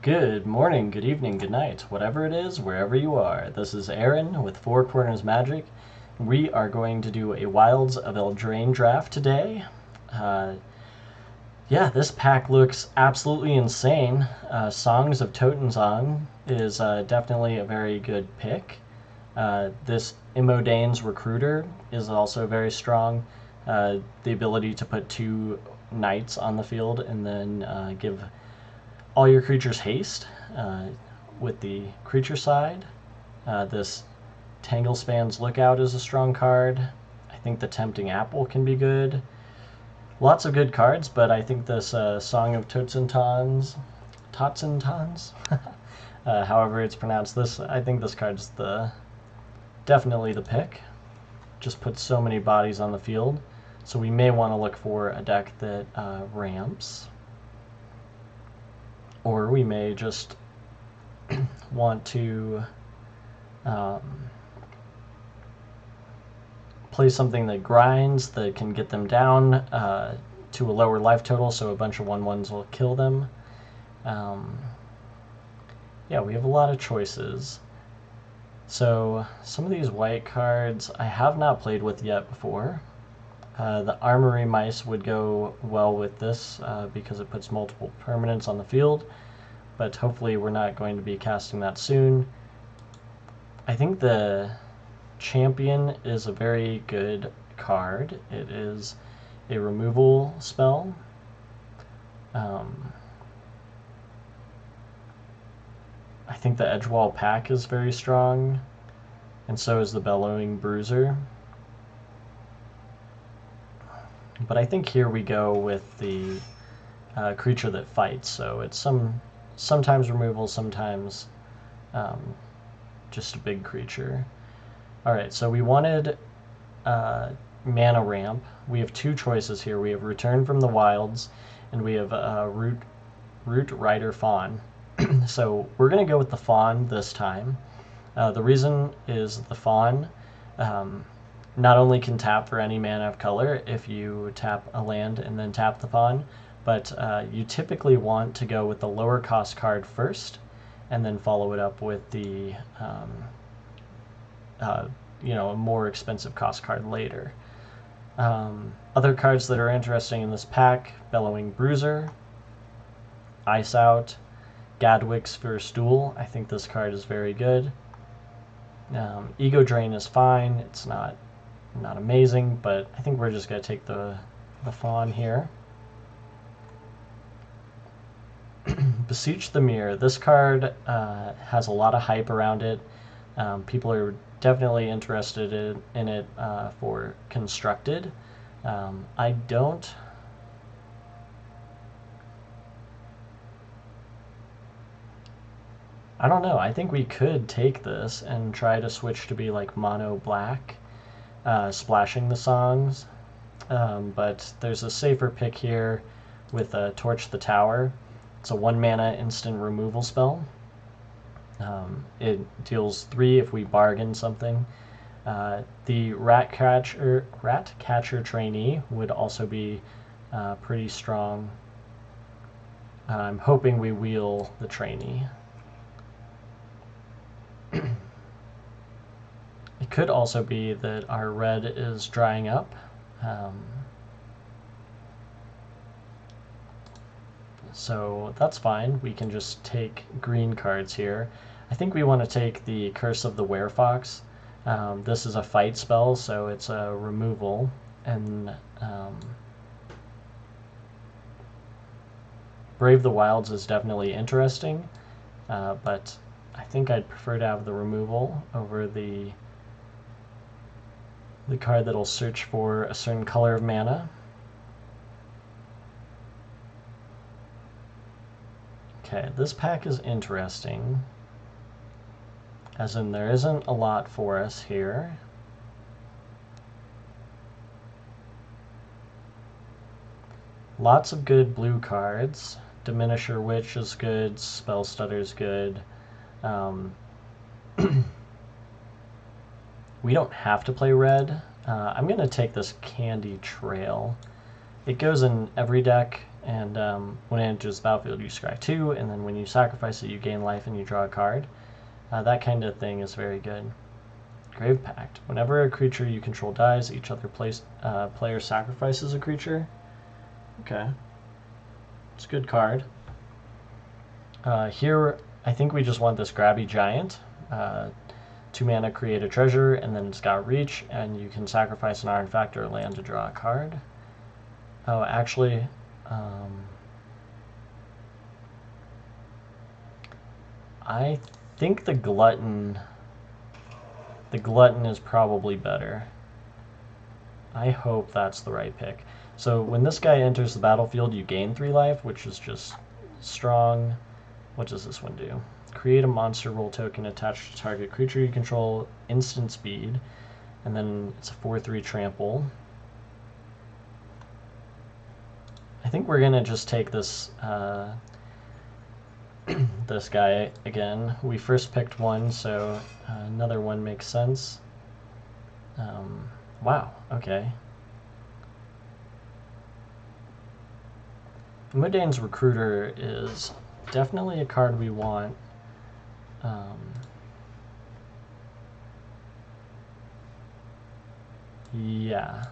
Good morning, good evening, good night, whatever it is, wherever you are. This is Aaron with Four Corners Magic. We are going to do a Wilds of Eldraine draft today. This pack looks absolutely insane. Songs of Totenzon is definitely a very good pick. This Imodane's Recruiter is also very strong. The ability to put two knights on the field and then give all your creatures haste with the creature side. This Tanglespan's Lookout is a strong card. I think the Tempting Apple can be good. Lots of good cards, but I think this Song of Totsintons, however it's pronounced, I think this card's definitely the pick. Just puts so many bodies on the field, so we may want to look for a deck that ramps. Or we may just want to play something that grinds, that can get them down to a lower life total, so a bunch of 1/1s will kill them. We have a lot of choices. So some of these white cards I have not played with yet before. The Armory Mice would go well with this because it puts multiple permanents on the field, but hopefully we're not going to be casting that soon. I think the Champion is a very good card. It is a removal spell. I think the Edgewall Pack is very strong, and so is the Bellowing Bruiser. But I think here we go with the creature that fights, so it's sometimes removal, sometimes just a big creature. Alright, so we wanted mana ramp. We have two choices here. We have Return from the Wilds, and we have Root Rider Fawn. So we're going to go with the Fawn this time. The reason is the Fawn not only can tap for any mana of color if you tap a land and then tap the Fawn, but you typically want to go with the lower cost card first and then follow it up with the a more expensive cost card later. Other cards that are interesting in this pack: Bellowing Bruiser, Ice Out, Gadwick's First Duel. I think this card is very good. Ego Drain is fine. It's not amazing, but I think we're just going to take the Fawn here. Beseech the Mirror. This card has a lot of hype around it. People are definitely interested in it for Constructed. I don't know. I think we could take this and try to switch to be like mono black, splashing the songs. But there's a safer pick here with Torch the Tower. It's a 1 mana instant removal spell. It deals 3 if we bargain something. The Rat Catcher Trainee would also be pretty strong. I'm hoping we wheel the Trainee. It could also be that our red is drying up. So that's fine. We can just take green cards here. I think we want to take the Curse of the Werefox. This is a fight spell, so it's a removal. And Brave the Wilds is definitely interesting, but I think I'd prefer to have the removal over the card that'll search for a certain color of mana. Okay, this pack is interesting, as in there isn't a lot for us here. Lots of good blue cards. Diminisher Witch is good, Spell Stutter is good. We don't have to play red. I'm going to take this Candy Trail. It goes in every deck. and when it enters the battlefield you scry 2, and then when you sacrifice it you gain life and you draw a card. That kind of thing is very good. Grave Pact. Whenever a creature you control dies, each other player sacrifices a creature. Okay. It's a good card. Here, I think we just want this Grabby Giant. 2 mana, create a treasure, and then it's got reach, and you can sacrifice an artifact or a land to draw a card. Oh, actually, I think the Glutton is probably better. I hope that's the right pick. So when this guy enters the battlefield, you gain 3 life, which is just strong. What does this one do? Create a monster roll token attached to target creature you control, instant speed, and then it's a 4/3 trample. I think we're gonna just take this this guy again. We first picked one, so another one makes sense. Wow, okay. Modane's Recruiter is definitely a card we want. Yeah,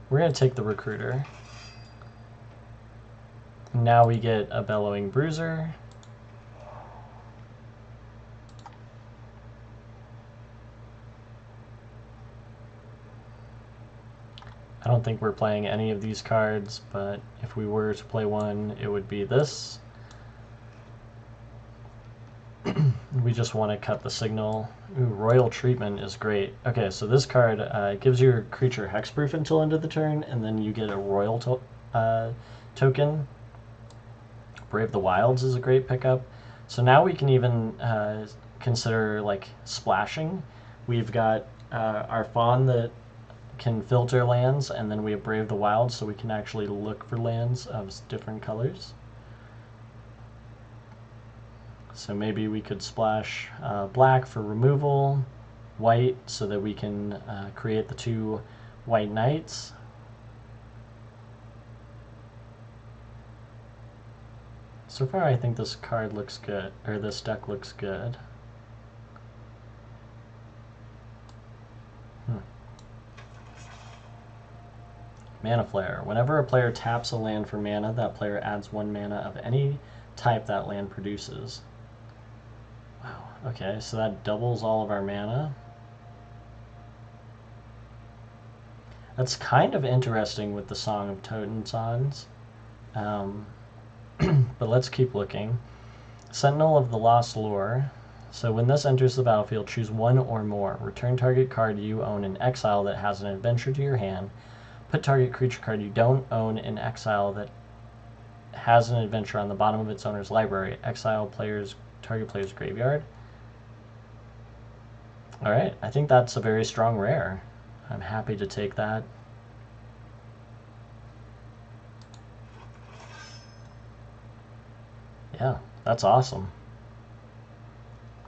we're going to take the Recruiter. Now we get a Bellowing Bruiser. I don't think we're playing any of these cards, but if we were to play one, it would be this. We just want to cut the signal. Ooh, Royal Treatment is great. Okay, so this card gives your creature hexproof until end of the turn, and then you get a Royal token. Brave the Wilds is a great pickup. So now we can even consider like splashing. We've got our Fawn that can filter lands, and then we have Brave the Wilds, so we can actually look for lands of different colors. So maybe we could splash black for removal, white so that we can create the 2 white knights. So far I think this card looks good, or this deck looks good. Mana Flare. Whenever a player taps a land for mana, that player adds 1 mana of any type that land produces. Wow, okay, so that doubles all of our mana. That's kind of interesting with the Song of Totems. But let's keep looking. Sentinel of the Lost Lore. So when this enters the battlefield, choose 1 or more. Return target card you own in exile that has an adventure to your hand. Put target creature card you don't own in exile that has an adventure on the bottom of its owner's library. Exile target player's graveyard. Alright, I think that's a very strong rare. I'm happy to take that. Yeah, that's awesome.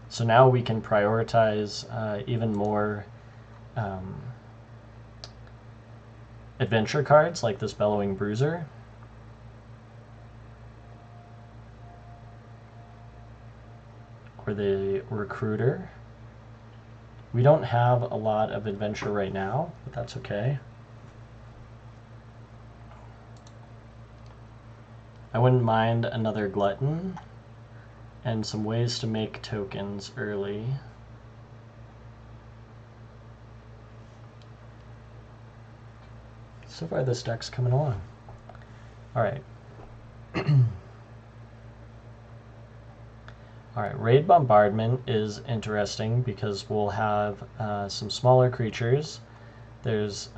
So now we can prioritize even more adventure cards like this Bellowing Bruiser. Or the Recruiter. We don't have a lot of adventure right now, but that's okay. I wouldn't mind another Glutton and some ways to make tokens early. So far this deck's coming along. Alright. Alright, Raid Bombardment is interesting because we'll have some smaller creatures. There's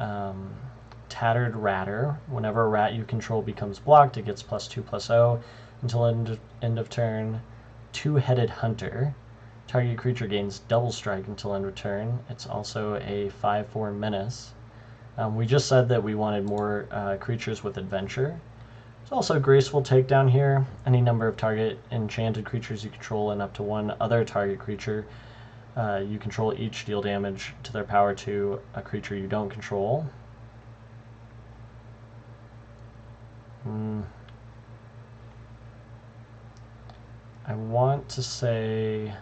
Tattered Ratter. Whenever a rat you control becomes blocked, it gets +2/+0 until end of turn. Two-Headed Hunter. Target creature gains double strike until end of turn. It's also a 5/4 menace. We just said that we wanted more creatures with adventure. There's also Graceful Takedown here. Any number of target enchanted creatures you control and up to 1 other target creature you control each deal damage to their power to a creature you don't control. I want to say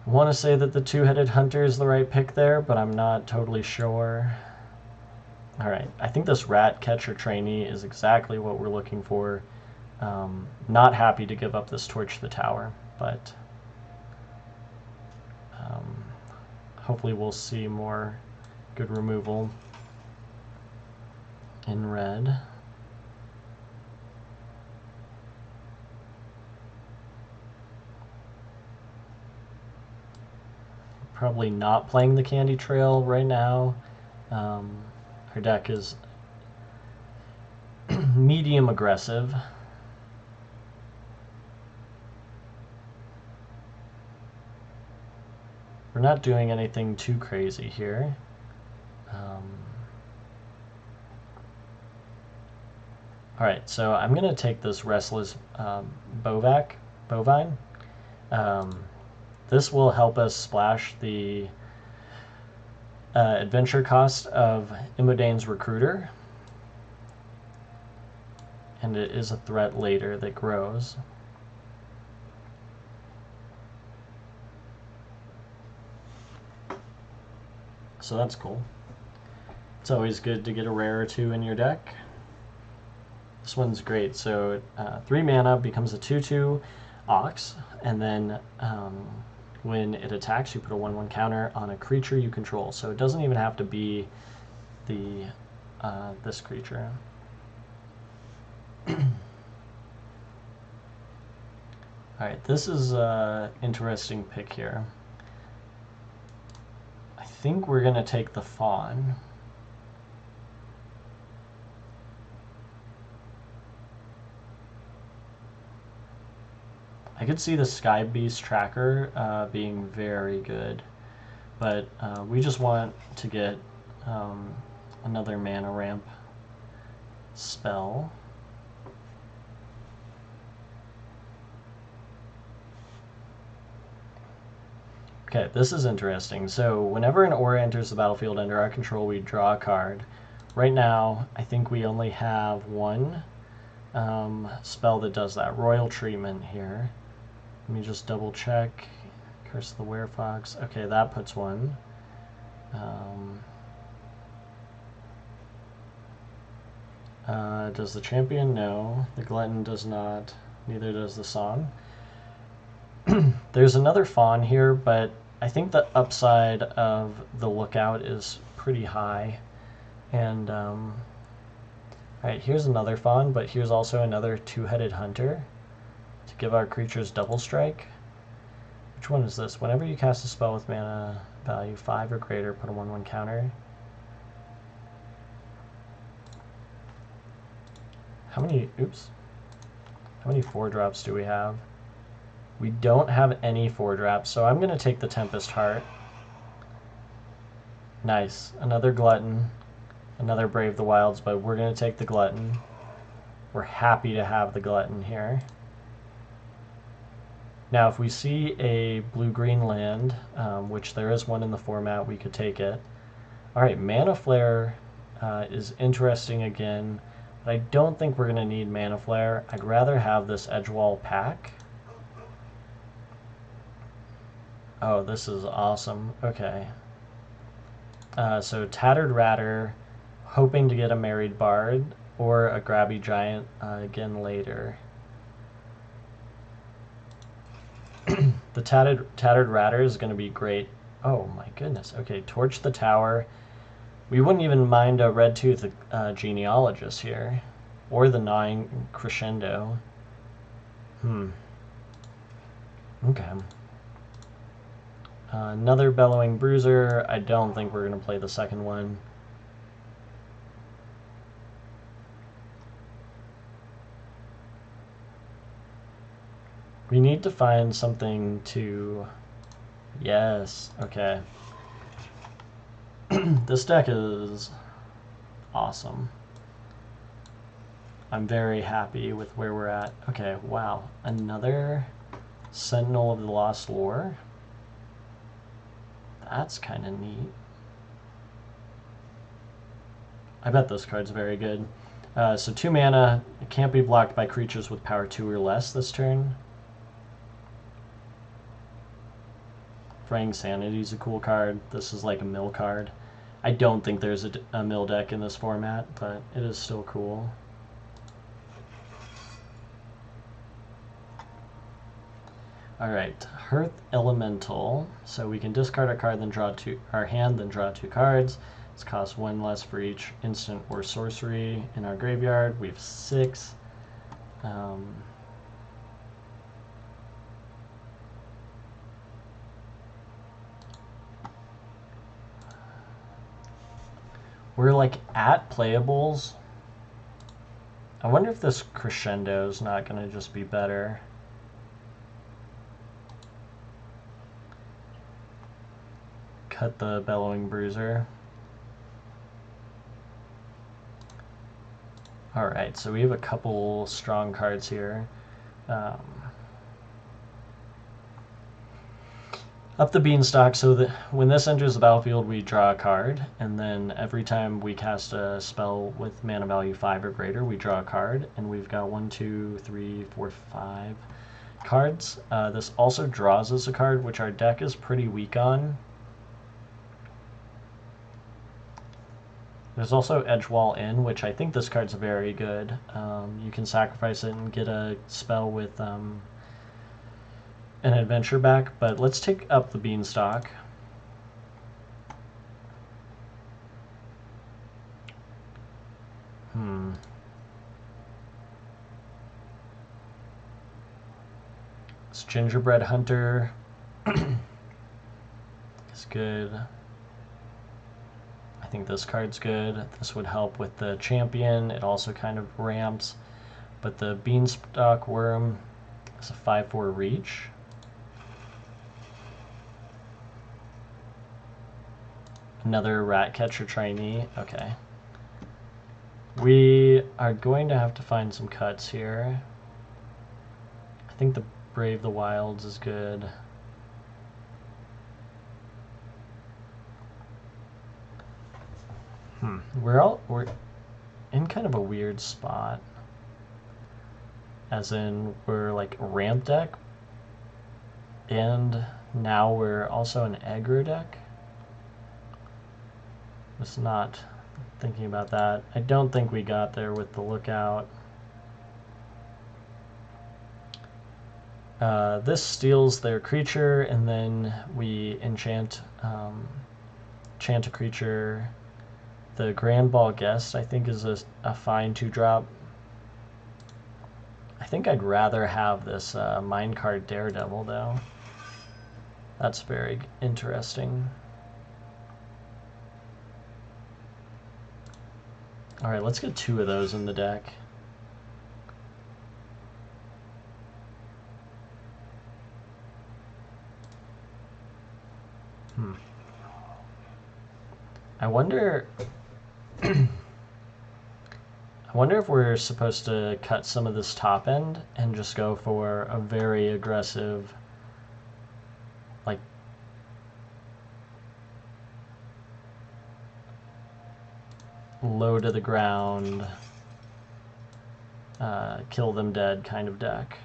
that the two-headed hunter is the right pick there, but I'm not totally sure. All right, I think this rat catcher trainee is exactly what we're looking for. Not happy to give up this torch to the tower, but hopefully we'll see more good removal in red. Probably not playing the Candy Trail right now. Her deck is medium aggressive. We're not doing anything too crazy here. Alright, so I'm going to take this Restless Bovine. This will help us splash the adventure cost of Imodane's Recruiter. And it is a threat later that grows. So that's cool. It's always good to get a rare or two in your deck. This one's great. So 3 mana becomes a 2/2 Ox, and then when it attacks, you put a 1/1 counter on a creature you control. So it doesn't even have to be the this creature. Alright, this is an interesting pick here. I think we're going to take the Fawn. I could see the Sky Beast Tracker being very good, but we just want to get another mana ramp spell. Okay, this is interesting. So whenever an aura enters the battlefield under our control, we draw a card. Right now, I think we only have one spell that does that. Royal Treatment here. Let me just double check. Curse of the Werefox. Okay, that puts one. Does the champion? No. The glutton does not. Neither does the song. There's another fawn here, but I think the upside of the lookout is pretty high. And alright, here's another fawn, but here's also another two-headed hunter to give our creatures double strike. Which one is this? Whenever you cast a spell with mana value 5 or greater, put a 1/1 counter. How many 4-drops do we have? We don't have any 4-drops, so I'm going to take the Tempest Heart. Nice. Another Glutton. Another Brave the Wilds, but we're going to take the Glutton. We're happy to have the Glutton here. Now, if we see a blue-green land, which there is one in the format, we could take it. Alright, Mana Flare is interesting again, but I don't think we're going to need Mana Flare. I'd rather have this Edgewall Pack. Oh, this is awesome. Okay. So Tattered Ratter, hoping to get a Married Bard, or a Grabby Giant again later. The Tattered Ratter is going to be great. Oh my goodness. Okay, Torch the Tower. We wouldn't even mind a Red Tooth Genealogist here. Or the 9 Crescendo. Okay. Another Bellowing Bruiser. I don't think we're going to play the second one. We need to find something to... Yes, okay. This deck is awesome. I'm very happy with where we're at. Okay, wow. Another Sentinel of the Lost Lore. That's kind of neat. I bet this card's very good. So 2 mana, it can't be blocked by creatures with power 2 or less this turn. Fraying Sanity is a cool card. This is like a mill card. I don't think there's a mill deck in this format, but it is still cool. Alright, Hearth Elemental. So we can discard a card, then draw our hand, then draw 2 cards. It's cost 1 less for each instant or sorcery in our graveyard. We have 6. We're like at playables. I wonder if this Crescendo is not going to just be better. Cut the Bellowing Bruiser. Alright, so we have a couple strong cards here. Up the Beanstalk, so that when this enters the battlefield, we draw a card, and then every time we cast a spell with mana value 5 or greater, we draw a card, and we've got 1, 2, 3, 4, 5 cards. This also draws us a card, which our deck is pretty weak on. There's also Edgewall In, which I think this card's very good. You can sacrifice it and get a spell with an adventure back, but let's take up the Beanstalk. This Gingerbread Hunter is good. I think this card's good. This would help with the champion. It also kind of ramps. But the Beanstalk Worm is a 5/4 reach. Another Ratcatcher Trainee. Okay. We are going to have to find some cuts here. I think the Brave the Wilds is good. We're in kind of a weird spot. As in, we're like a ramp deck, and now we're also an aggro deck. Just not thinking about that. I don't think we got there with the Lookout. This steals their creature, and then we enchant a creature. The Grand Ball Guest, I think, is a fine 2-drop. I think I'd rather have this Minecart Daredevil, though. That's very interesting. Alright, let's get 2 of those in the deck. I wonder if we're supposed to cut some of this top end and just go for a very aggressive, like, low to the ground, kill them dead kind of deck.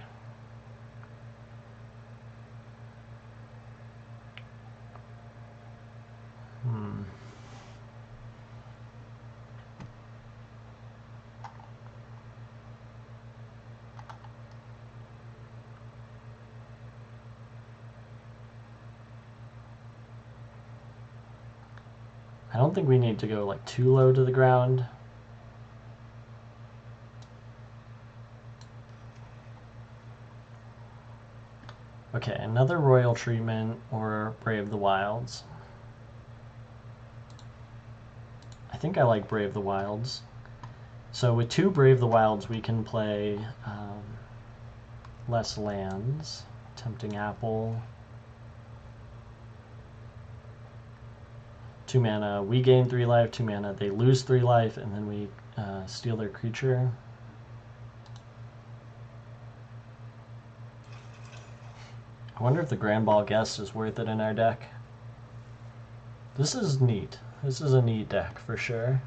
I don't think we need to go like too low to the ground. Okay, another Royal Treatment or Brave the Wilds. I think I like Brave the Wilds. So with 2 Brave the Wilds, we can play less lands. Tempting Apple. 2 mana, we gain 3 life, 2 mana, they lose 3 life, and then we steal their creature. I wonder if the Grand Ball Guest is worth it in our deck. This is neat. This is a neat deck for sure.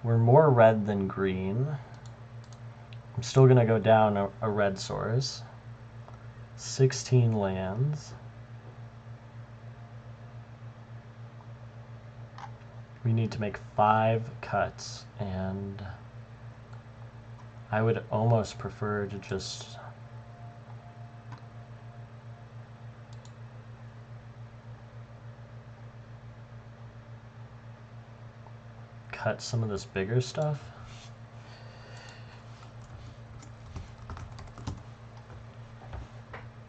we're more red than green. I'm still going to go down a red source. 16 lands. We need to make 5 cuts, and I would almost prefer to just cut some of this bigger stuff.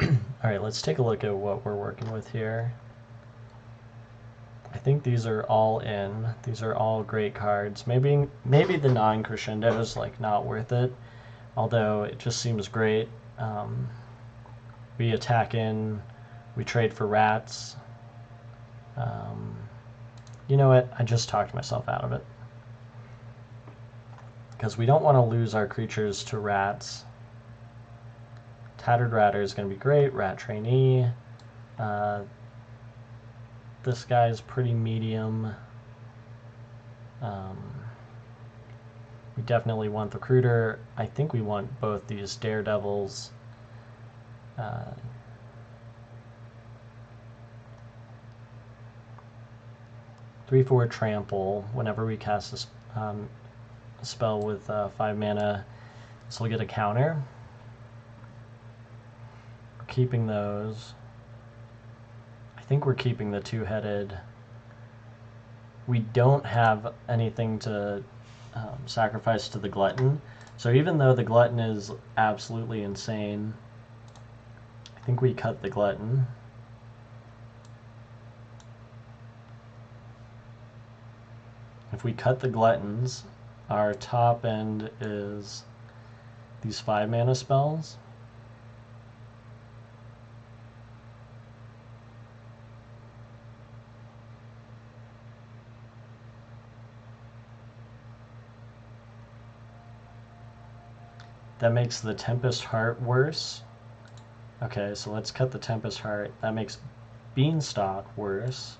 All right, let's take a look at what we're working with here. I think these are all in. These are all great cards. Maybe the non-crescendo is like not worth it, although it just seems great. We attack in, we trade for rats. You know what? I just talked myself out of it, because we don't want to lose our creatures to rats. Tattered Ratter is going to be great. Rat Trainee. This guy's pretty medium. We definitely want the Recruiter. I think we want both these Daredevils. 3/4 Trample. Whenever we cast a spell with 5 mana, this will get a counter. We're keeping those. I think we're keeping the 2-headed. We don't have anything to sacrifice to the Glutton. So even though the Glutton is absolutely insane, I think we cut the Glutton. If we cut the Gluttons, our top end is these 5 mana spells. That makes the Tempest Heart worse. Okay, so let's cut the Tempest Heart. That makes Beanstalk worse.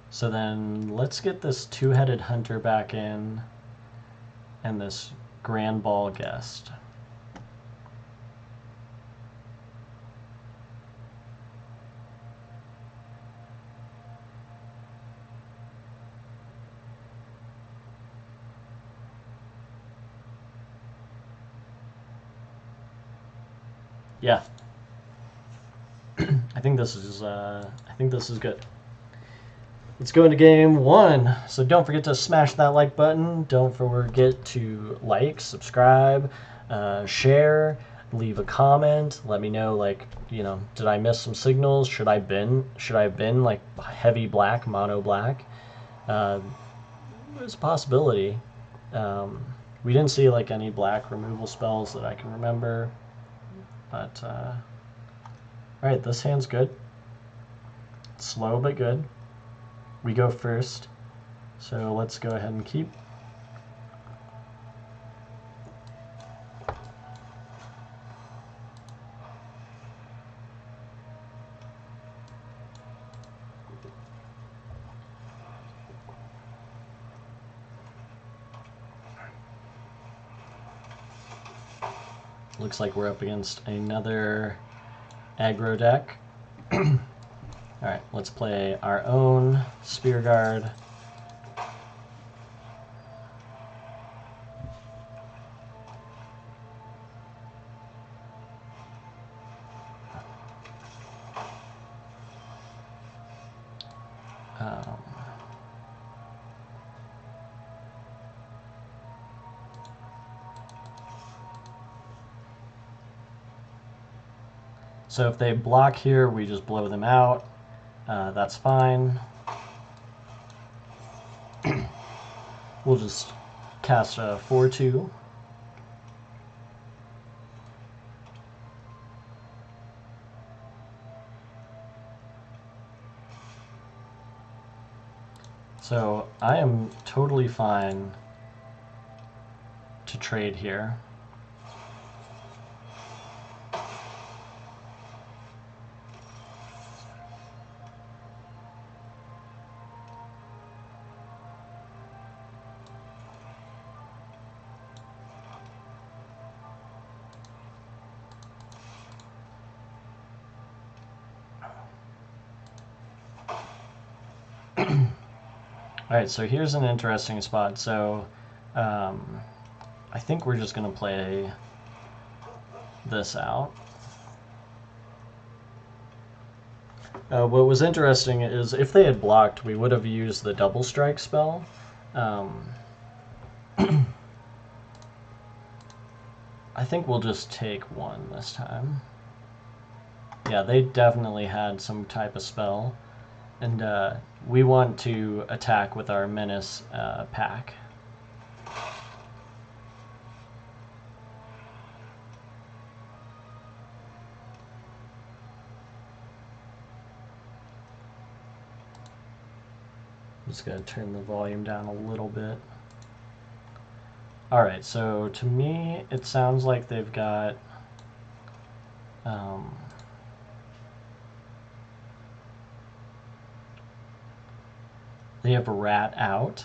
So then let's get this 2-headed Hunter back in and this Grand Ball Guest. Yeah, I think this is good. Let's go into game 1. So don't forget to smash that like button. Don't forget to like, subscribe, share, leave a comment. Let me know, like, you know, did I miss some signals? Should I have been like heavy black, mono black? There's a possibility. We didn't see like any black removal spells that I can remember. But, alright, this hand's good. Slow but good. We go first, so let's go ahead and keep. Looks like we're up against another aggro deck. Alright, let's play our own Spear Guard. So if they block here, we just blow them out. That's fine. We'll just cast a 4/2. So I am totally fine to trade here. Alright, so here's an interesting spot. So, I think we're just going to play this out. What was interesting is if they had blocked, we would have used the double strike spell. I think we'll just take one this time. Yeah, they definitely had some type of spell. And we want to attack with our Menace pack. Just gotta turn the volume down a little bit. Alright, so to me, it sounds like they've got they have a rat out.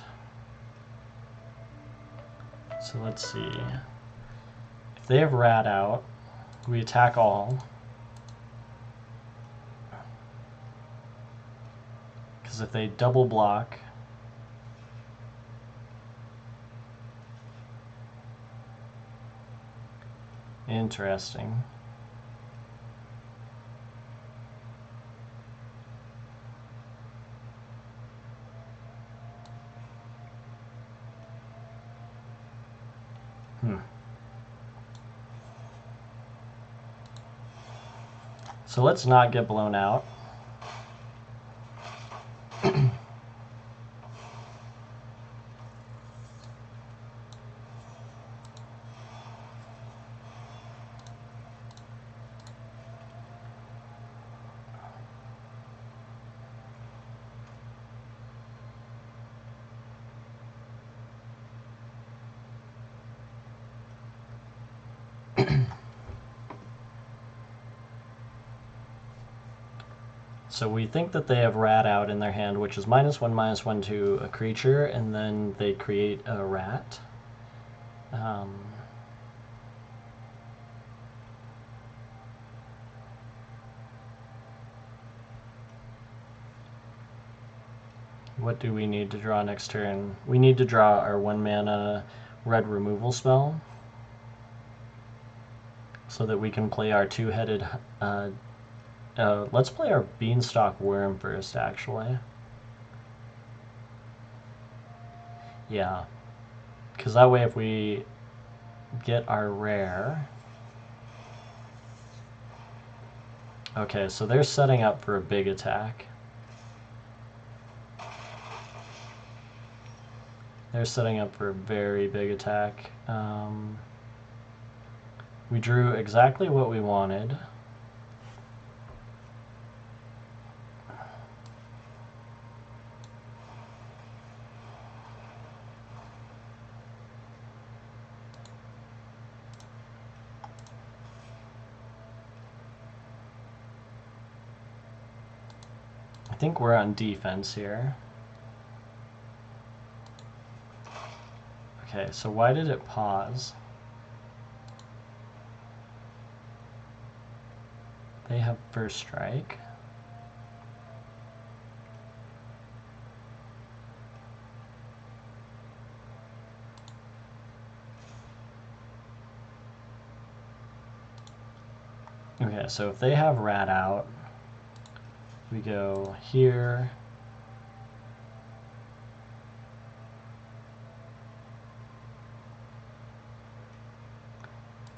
So let's see. If they have rat out, we attack all. Because if they double block, interesting. So let's not get blown out. So we think that they have rat out in their hand, which is -1/-1 to a creature, and then they create a rat. What do we need to draw next turn? We need to draw our 1-mana red removal spell so that we can play our two-headed... let's play our Beanstalk Worm first, actually. Yeah. Because that way if we get our rare... Okay, so they're setting up for a big attack. They're setting up for a very big attack. We drew exactly what we wanted. I think we're on defense here. Okay, so why did it pause? They have first strike. Okay, so if they have rat out, we go here.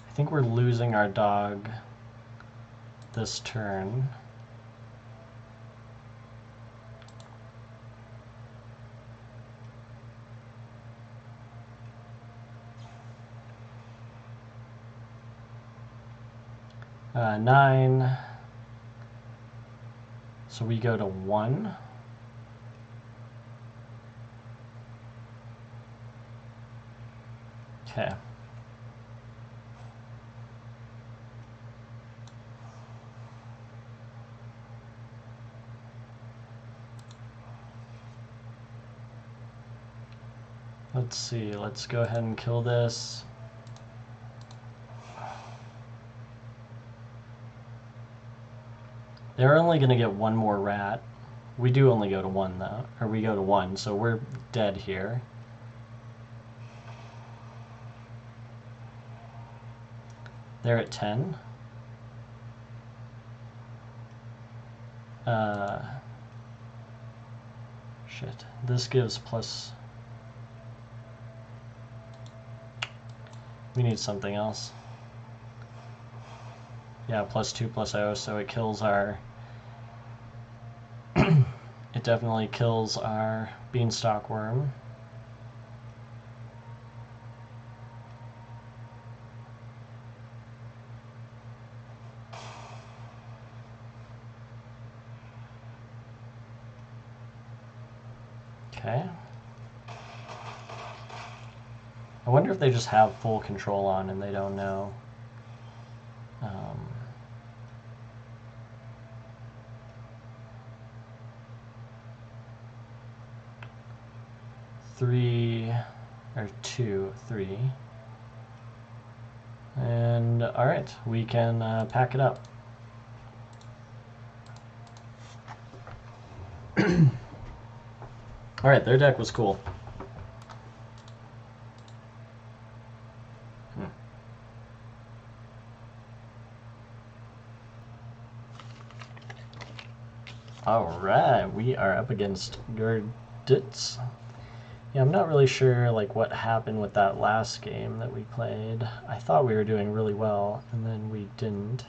I think we're losing our dog this turn. Nine. So we go to 1. Okay. Let's see, let's go ahead and kill this. They're only going to get one more rat, We do only go to 1 though, or we go to 1, so we're dead here. They're at 10. Shit. This gives plus... We need something else. Yeah, +2/+0, so it kills our... It definitely kills our beanstalk worm. Okay. I wonder if they just have full control on and they don't know. 3 or 2, 3. And alright, we can pack it up. Alright, their deck was cool. Alright, we are up against Gurditz. Yeah, I'm not really sure like what happened with that last game that we played. I thought we were doing really well, and then we didn't.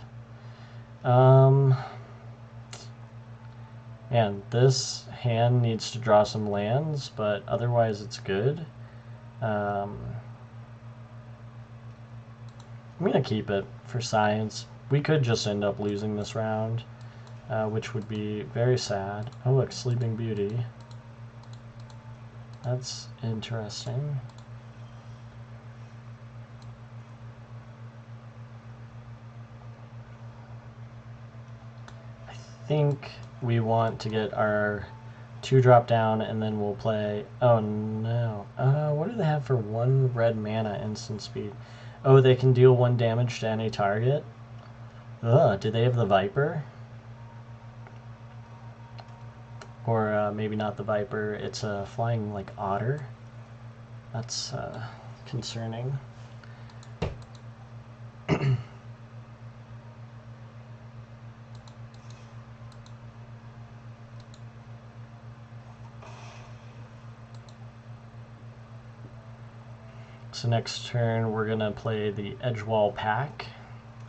Man, this hand needs to draw some lands, but otherwise it's good. I'm gonna keep it for science. We could just end up losing this round, which would be very sad. Oh look, Sleeping Beauty. That's interesting. I think we want to get our 2-drop down, and then we'll play... Oh no. What do they have for 1 red mana instant speed? Oh, they can deal 1 damage to any target? Ugh, do they have the Viper? Or maybe not the Viper, it's a flying like otter. That's concerning. So next turn we're gonna play the Edgewall Pack.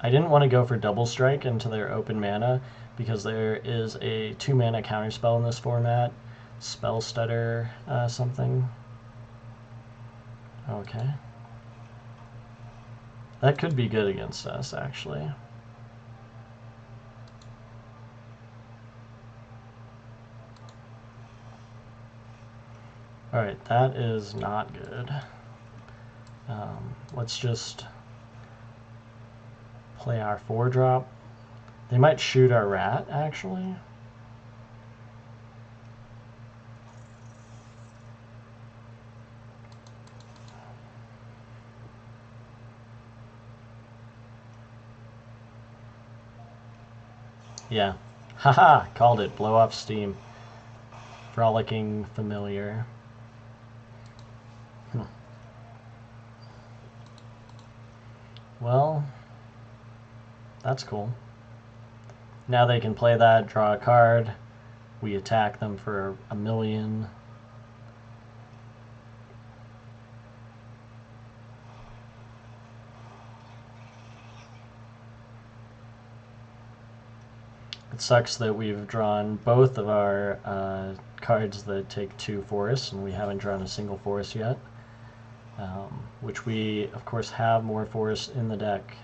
I didn't want to go for double strike into their open mana because there is a 2-mana counterspell in this format. Spell Stutter something. Okay. That could be good against us, actually. Alright, that is not good. Let's just play our 4-drop. They might shoot our rat, actually. Yeah. Haha! Called it. Blow off steam. Frolicking Familiar. Well, that's cool. Now they can play that, draw a card. We attack them for 1,000,000. It sucks that we've drawn both of our cards that take 2 forests, and we haven't drawn a single forest yet. Which we, of course, have more forests in the deck.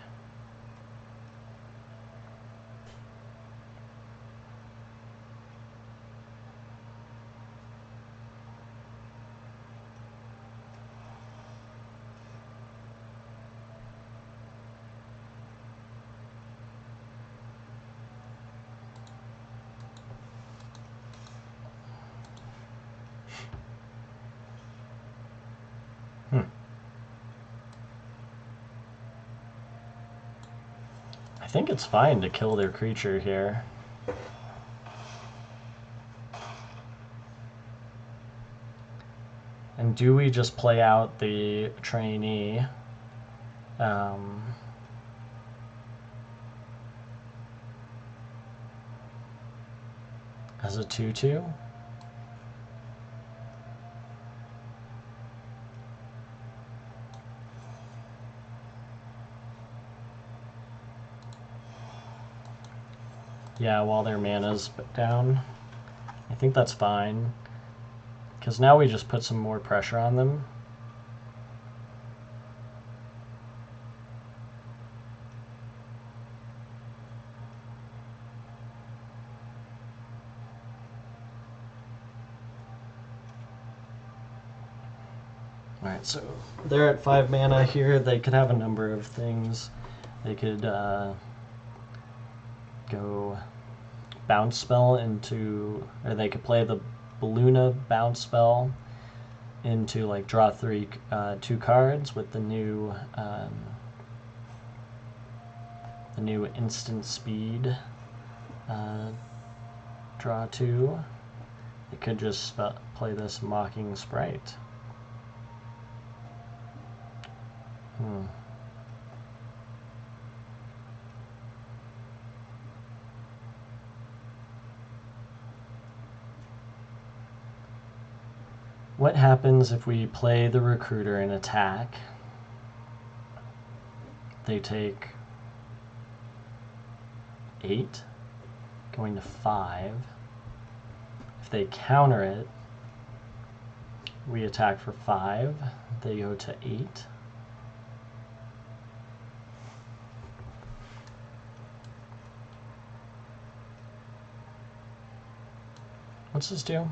I think it's fine to kill their creature here. And do we just play out the trainee? As a 2/2? Yeah, while their mana's down. I think that's fine. Because now we just put some more pressure on them. Alright, so they're at 5 mana here. They could have a number of things. They could go bounce spell into, or they could play the Balloona bounce spell into like draw 2 cards with the new instant speed draw 2. They could just play this Mocking Sprite. What happens if we play the Recruiter and attack? They take 8, going to 5. If they counter it, we attack for 5. They go to 8. What's this do?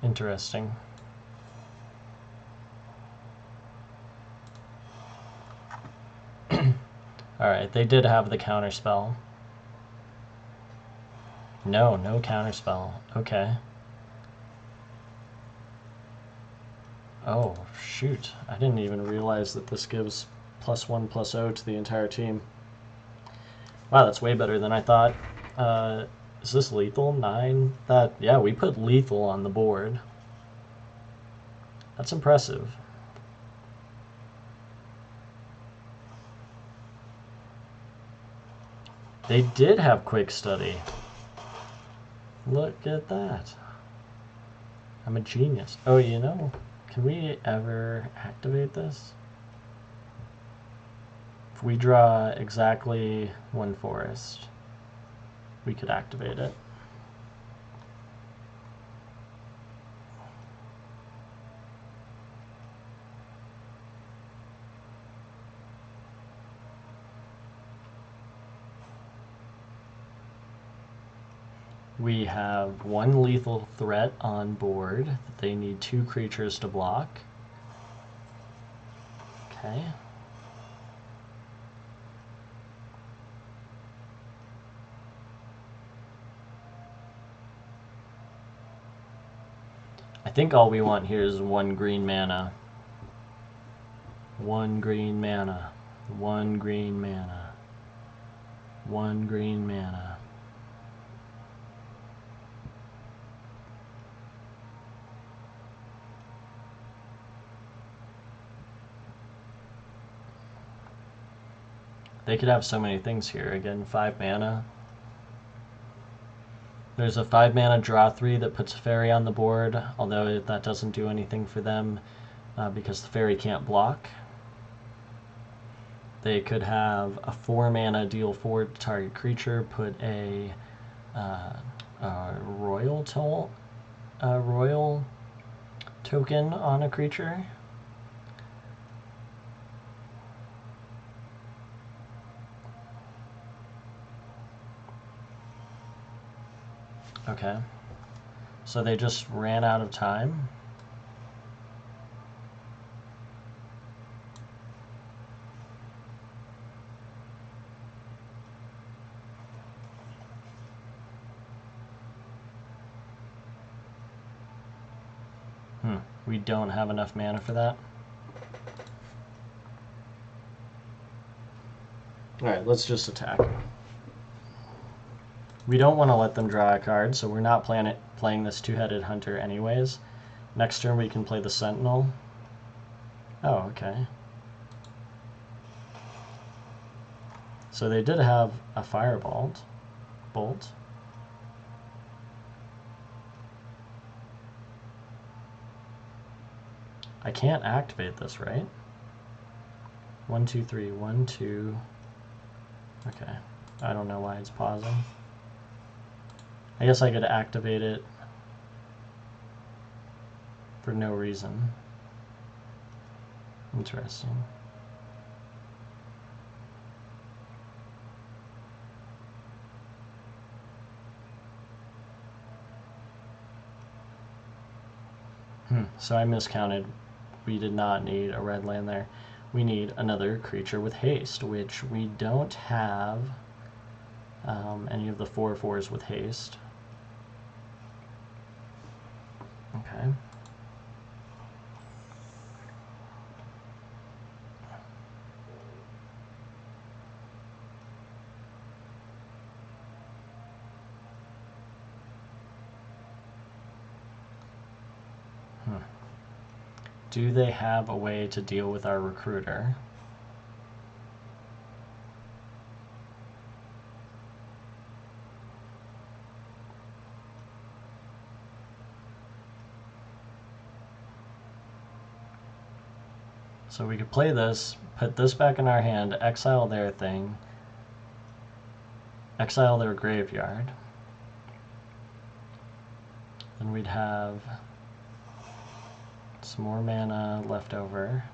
Interesting. Alright, they did have the counterspell. No counterspell. Okay. Oh, shoot. I didn't even realize that this gives +1/+0 to the entire team. Wow, that's way better than I thought. Is this lethal? 9? Yeah, we put lethal on the board. That's impressive. They did have quick study. Look at that. I'm a genius. Oh, you know, can we ever activate this? If we draw exactly 1 forest, we could activate it. We have 1 lethal threat on board. They need 2 creatures to block. Okay. I think all we want here is 1 green mana. 1 green mana. 1 green mana. 1 green mana. They could have so many things here. Again, 5 mana. There's a 5 mana draw 3 that puts a fairy on the board, although that doesn't do anything for them because the fairy can't block. They could have a 4 mana deal 4 to target creature, put a royal token on a creature. Okay, so they just ran out of time. We don't have enough mana for that. Alright, let's just attack. We don't want to let them draw a card, so we're not playing this two-headed hunter anyways. Next turn we can play the sentinel. Oh, okay. So they did have a firebolt. Bolt. I can't activate this, right? 1, 2, 3. 1, 2. Okay. I don't know why it's pausing. I guess I could activate it for no reason. Interesting. So I miscounted. We did not need a red land there. We need another creature with haste, which we don't have any of the 4/4s with haste. Okay. Do they have a way to deal with our recruiter? So we could play this, put this back in our hand, exile their thing, exile their graveyard. Then we'd have some more mana left over.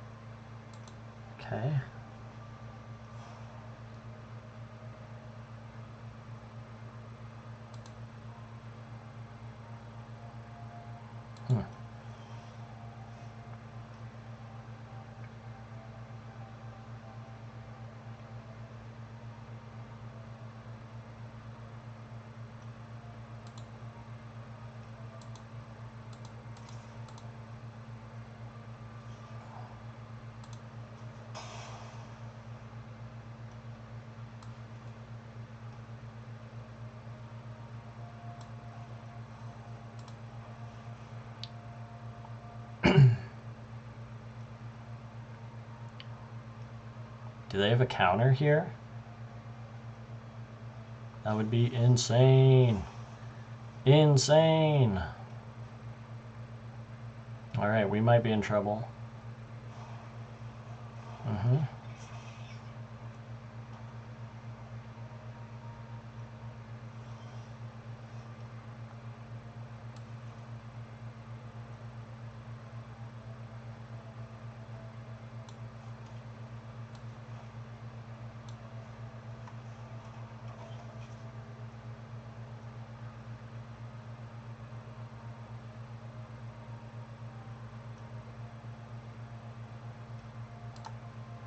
Okay. Do they have a counter here? That would be insane. Insane. Alright, we might be in trouble.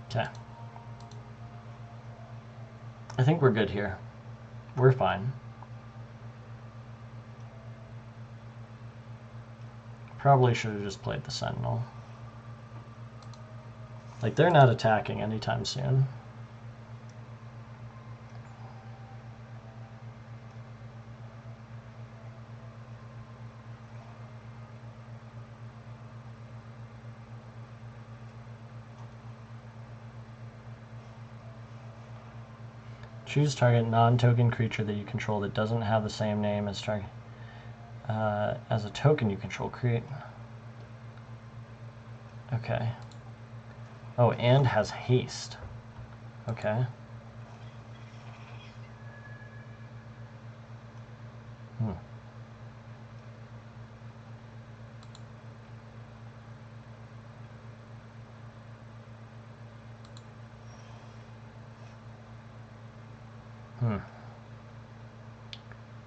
Okay. I think we're good here. We're fine. Probably should have just played the Sentinel. Like, they're not attacking anytime soon. Choose target non-token creature that you control that doesn't have the same name as target. As a token you control, create. Okay. Oh, and has haste. Okay.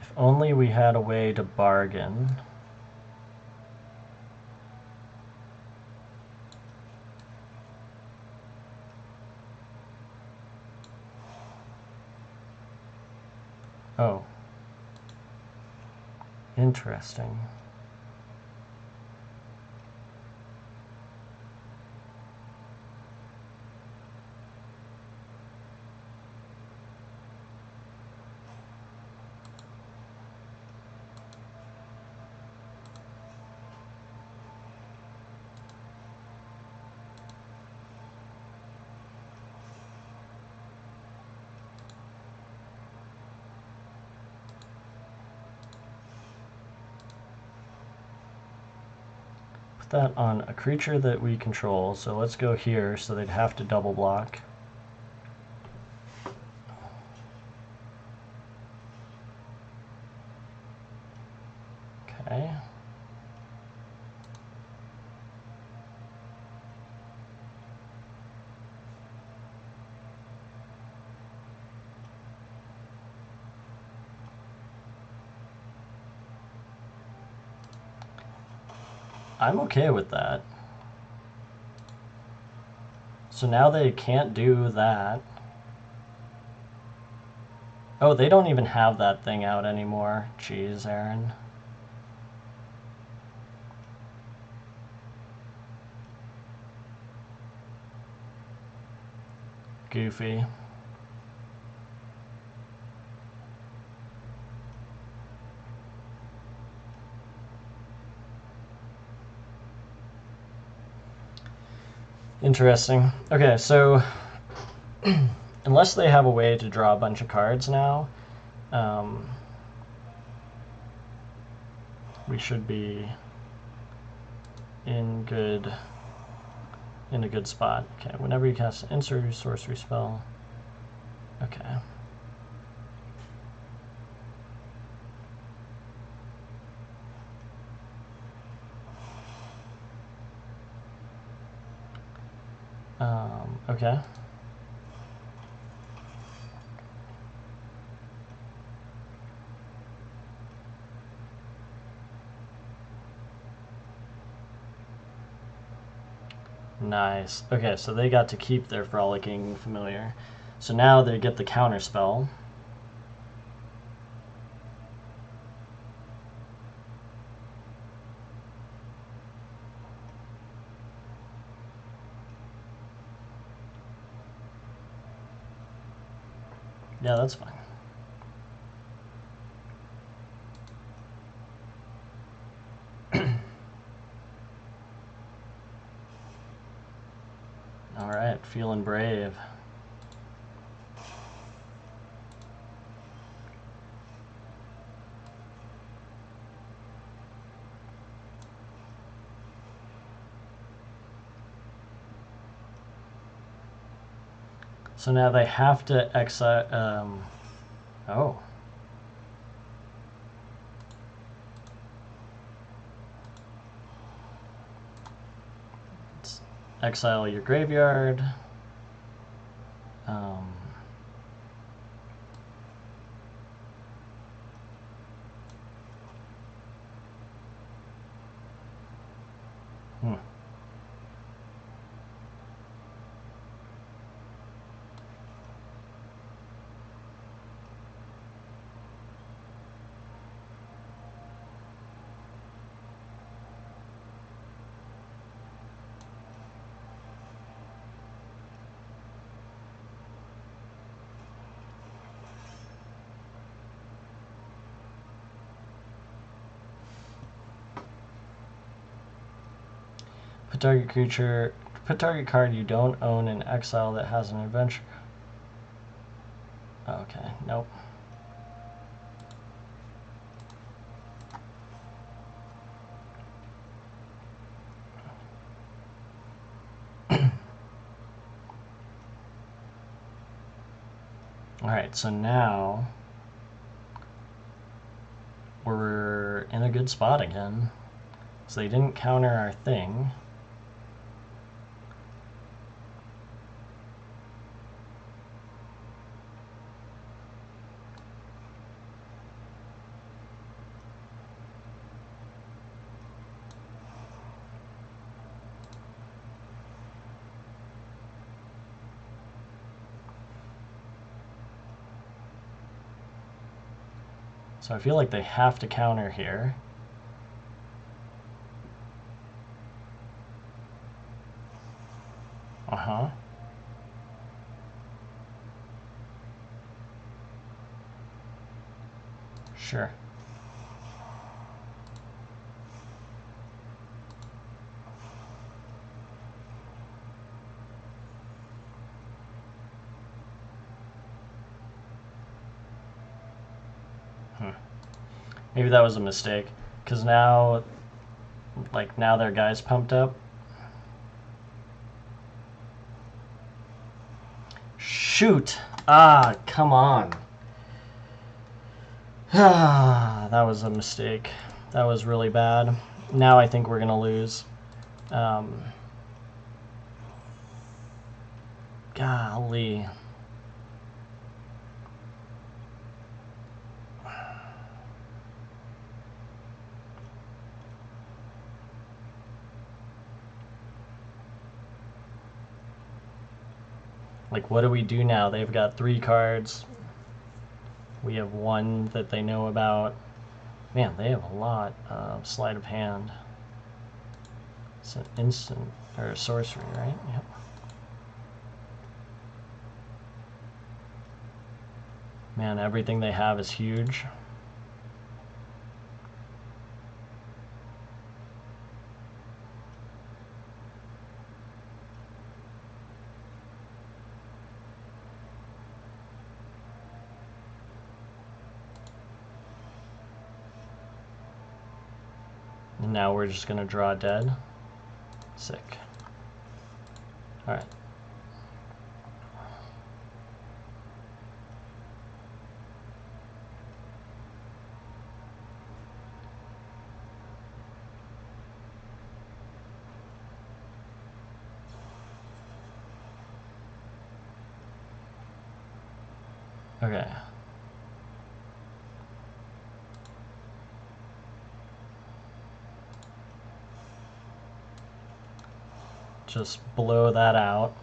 If only we had a way to bargain. Oh. Interesting. that on a creature that we control. So let's go here, so they'd have to double block. Okay. I'm okay with that. So now they can't do that. Oh, they don't even have that thing out anymore. Jeez, Aaron. Goofy. Interesting. Okay, so unless they have a way to draw a bunch of cards now, we should be in a good spot. Okay, whenever you cast an insert a sorcery spell. Okay. Okay. Nice. Okay, so they got to keep their Frolicking Familiar. So now they get the counter spell. Yeah, that's fine. All right, feeling brave. So now they have to exile. Oh. Let's exile your graveyard. Put target card you don't own in exile that has an adventure. Okay, nope. Alright, so now we're in a good spot again. So they didn't counter our thing. So I feel like they have to counter here. Uh-huh. Sure. Maybe that was a mistake, because now like, now their guy's pumped up. Shoot! Ah, come on. Ah, that was a mistake. That was really bad. Now I think we're going to lose. Golly. Like, what do we do now? They've got 3 cards. We have 1 that they know about. Man, they have a lot of sleight of hand. It's an instant, or a sorcery, right? Yep. Man, everything they have is huge. And now we're just gonna draw dead. Sick. Alright. Okay. Just blow that out.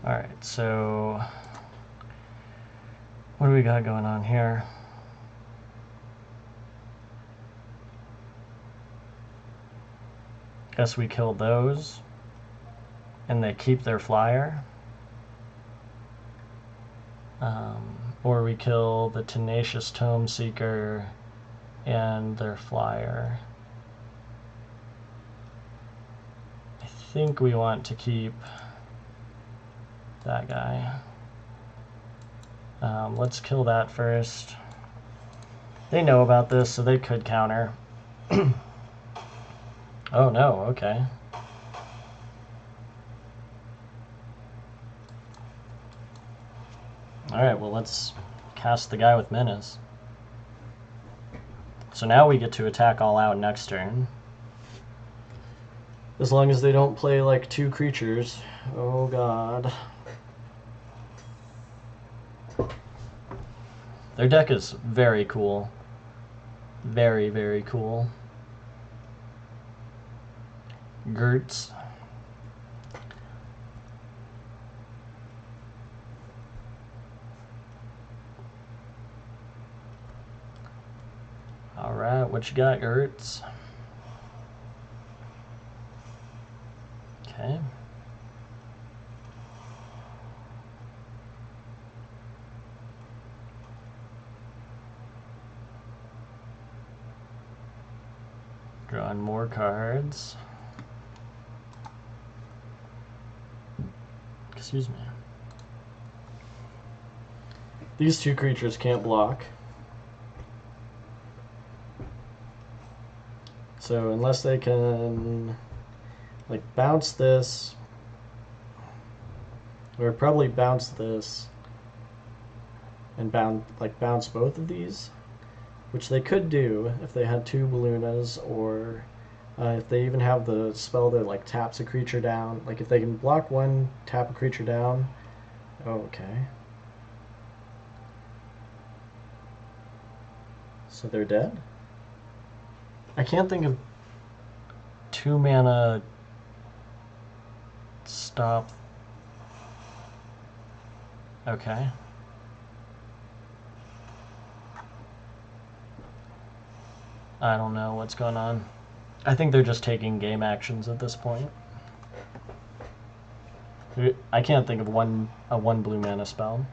Alright, so what do we got going on here? Guess we killed those. And they keep their flyer. Or we kill the Tenacious Tome Seeker and their flyer. I think we want to keep that guy. Let's kill that first. They know about this, so they could counter. Oh no, okay. Alright, well let's cast the guy with menace. So now we get to attack all out next turn. As long as they don't play like 2 creatures. Oh god. Their deck is very cool. Very, very cool. Gertz. Alright, what you got, Gertz? Okay. Drawing more cards. Excuse me. These 2 creatures can't block. So unless they can like bounce this, or probably bounce this and bounce both of these, which they could do if they had 2 Ballunas, or if they even have the spell that like taps a creature down. Like if they can block 1, tap a creature down. Oh, okay. So they're dead? I can't think of 2 mana stop. Okay. I don't know what's going on. I think they're just taking game actions at this point. I can't think of a one blue mana spell.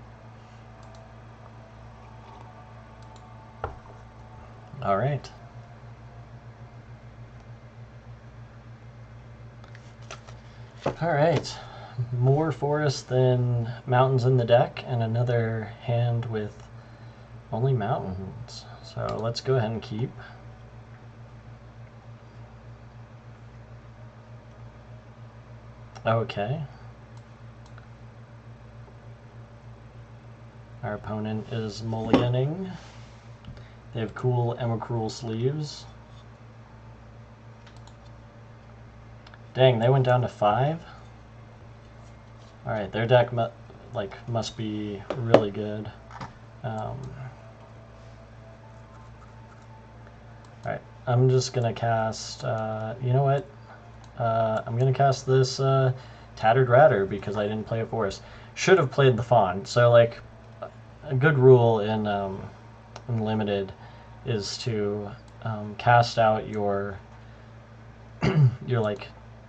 All right. All right. More forest than mountains in the deck, and another hand with only mountains. So let's go ahead and keep. Okay. Our opponent is mulliganing. They have cool Emrakul sleeves. Dang, they went down to 5. All right, their deck must be really good. All right, I'm just gonna cast. You know what? I'm gonna cast this Tattered Ratter because I didn't play a forest. Should have played the Fawn. So like, a good rule in limited is to cast out your your like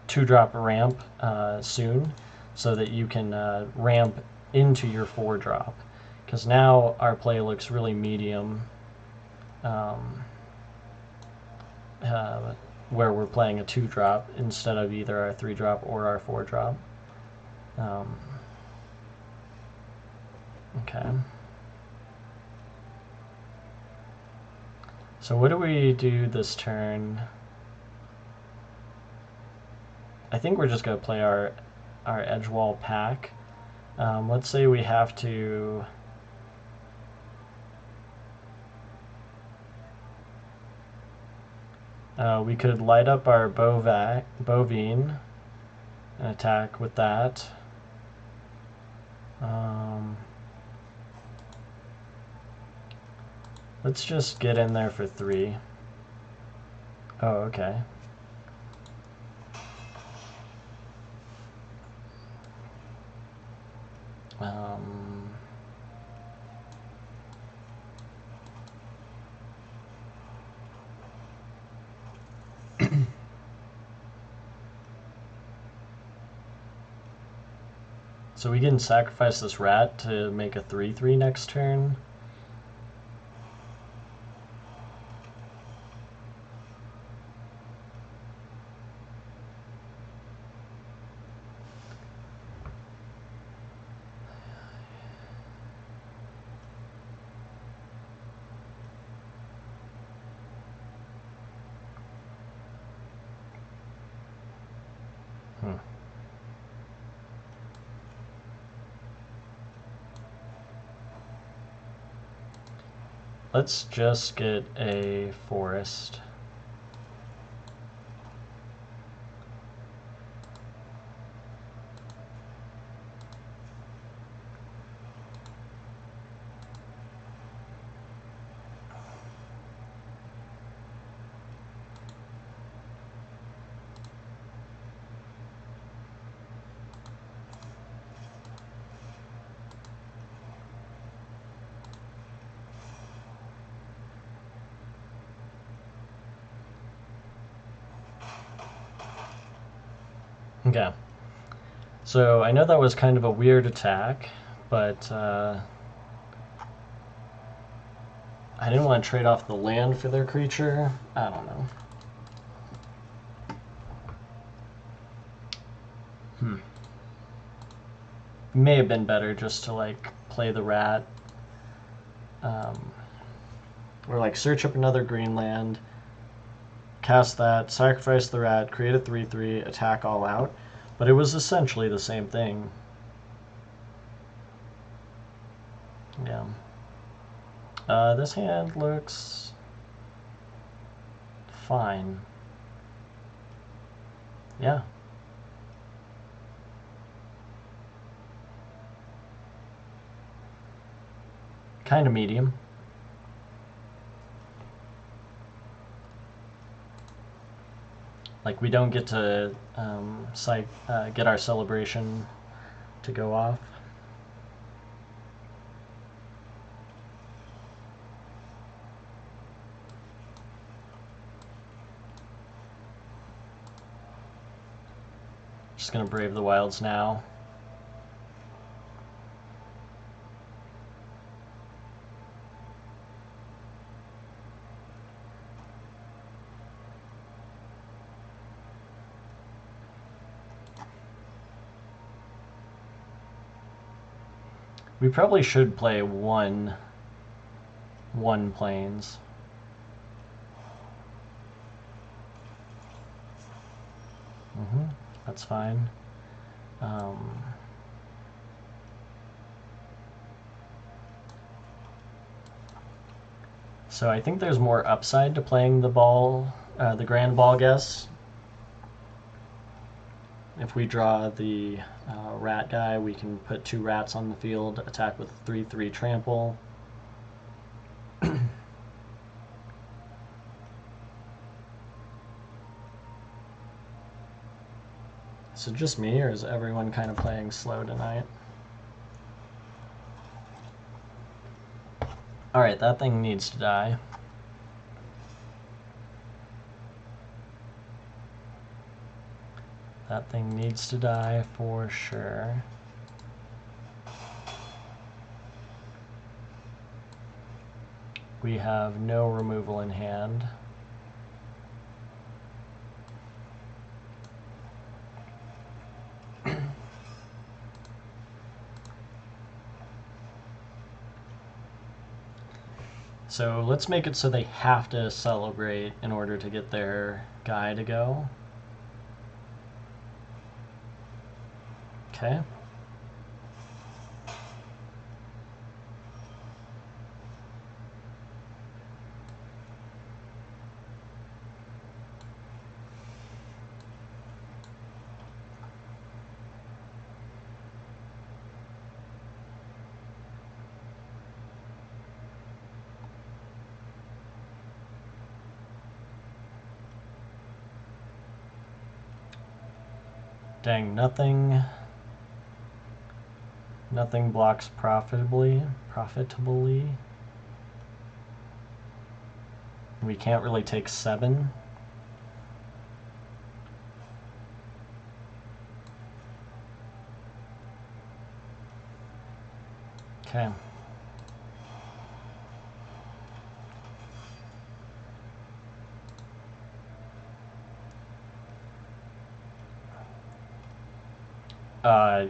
2-drop ramp soon, so that you can ramp into your 4-drop. Because now our play looks really medium, where we're playing a 2-drop instead of either our 3-drop or our 4-drop. Okay. So what do we do this turn? I think we're just going to play our Edgewall pack. Let's say we have to... we could light up our Bovine and attack with that. Let's just get in there for 3. Oh, okay. So we can sacrifice this rat to make a 3/3 next turn. Let's just get a forest. Okay. So I know that was kind of a weird attack, but I didn't want to trade off the land for their creature. I don't know. May have been better just to like play the rat. Or like search up another green land, cast that, sacrifice the rat, create a 3/3, attack all out. But it was essentially the same thing. Yeah. This hand looks fine. Yeah. Kind of medium. Like, we don't get to get our celebration to go off. Just gonna Brave the Wilds now. We probably should play one planes. That's fine. So I think there's more upside to playing the Grand Ball Guess. If we draw the rat guy, we can put 2 rats on the field, attack with 3/3 trample. Is it just me, or is everyone kind of playing slow tonight? Alright, that thing needs to die. That thing needs to die for sure. We have no removal in hand. So let's make it so they have to celebrate in order to get their guy to go. Okay. Dang, nothing blocks profitably. We can't really take 7. Okay.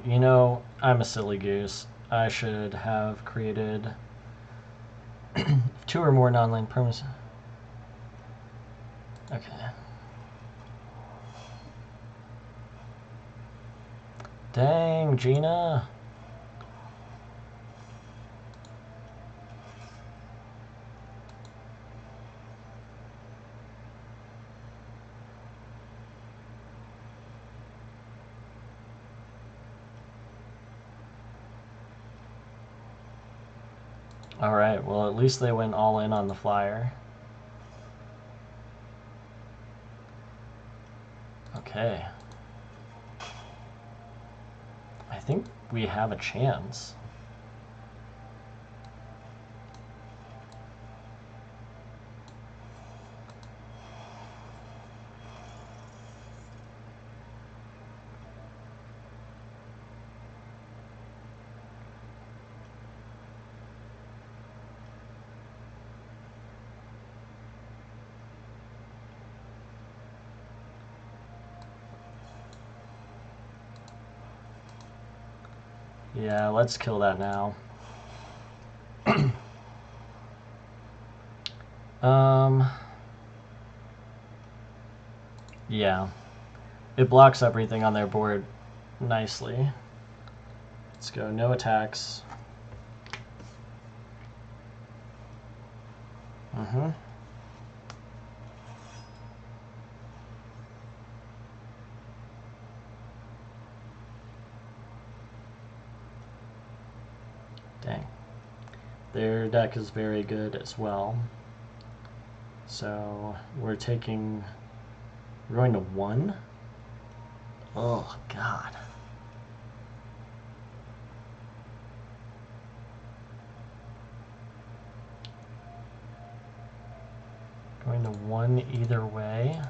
You know, I'm a silly goose. I should have created 2 or more non-land permanents. Okay. Dang, Gina. Alright, well at least they went all in on the flyer. Okay. I think we have a chance. Yeah, let's kill that now. Yeah. It blocks everything on their board nicely. Let's go, no attacks. Dang. Their deck is very good as well. So we're going to 1. Oh, God. Going to 1 either way.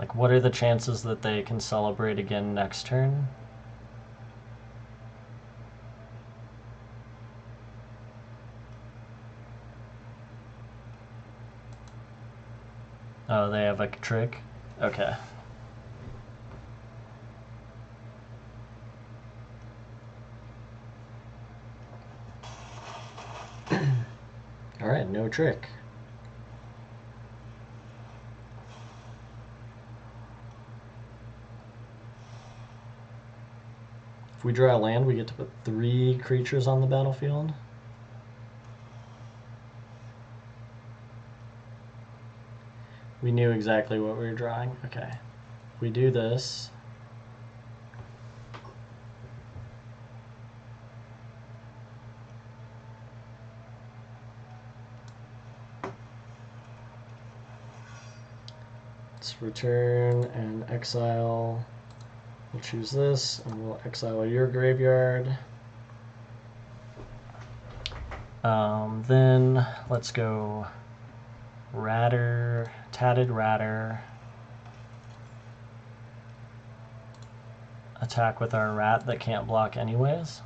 Like, what are the chances that they can celebrate again next turn? Oh, they have a trick? Okay. Alright, no trick. If we draw a land, we get to put 3 creatures on the battlefield. We knew exactly what we were drawing. Okay. If we do this, let's return and exile. We'll choose this, and we'll exile your graveyard. Then let's go Ratter, Tatted Ratter. Attack with our rat that can't block anyways.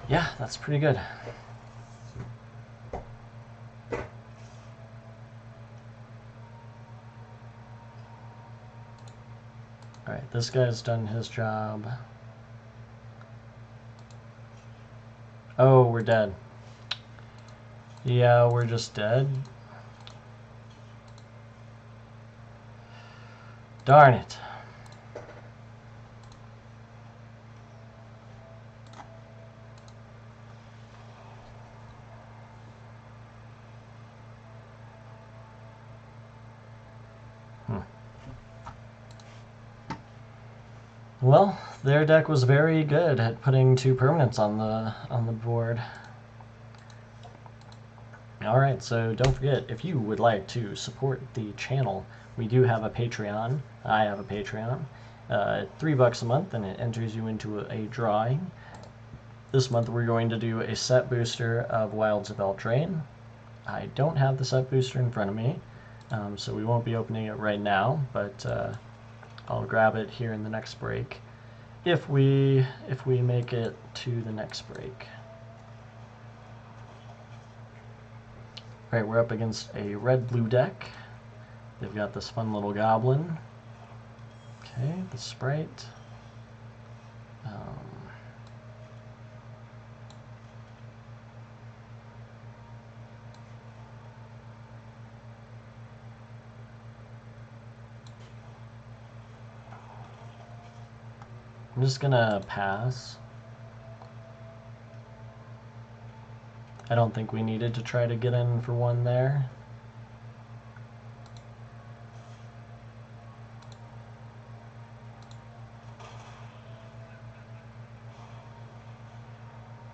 Yeah, that's pretty good. Alright, this guy's done his job. Oh, we're dead. Yeah, we're just dead. Darn it. Well, their deck was very good at putting 2 permanents on the board. Alright, so don't forget, if you would like to support the channel, we do have a Patreon. I have a Patreon. $3 a month, and it enters you into a drawing. This month we're going to do a set booster of Wilds of Eldraine. I don't have the set booster in front of me, so we won't be opening it right now, but I'll grab it here in the next break, if we make it to the next break. Alright, we're up against a red-blue deck. They've got this fun little goblin. Okay, the sprite. I'm just gonna pass. I don't think we needed to try to get in for one there.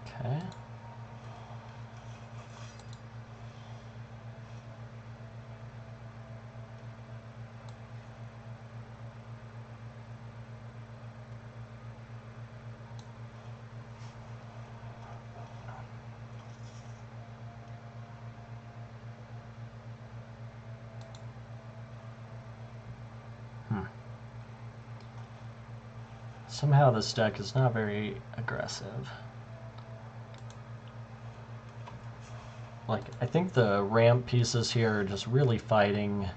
Okay. Somehow this deck is not very aggressive. Like, I think the ramp pieces here are just really fighting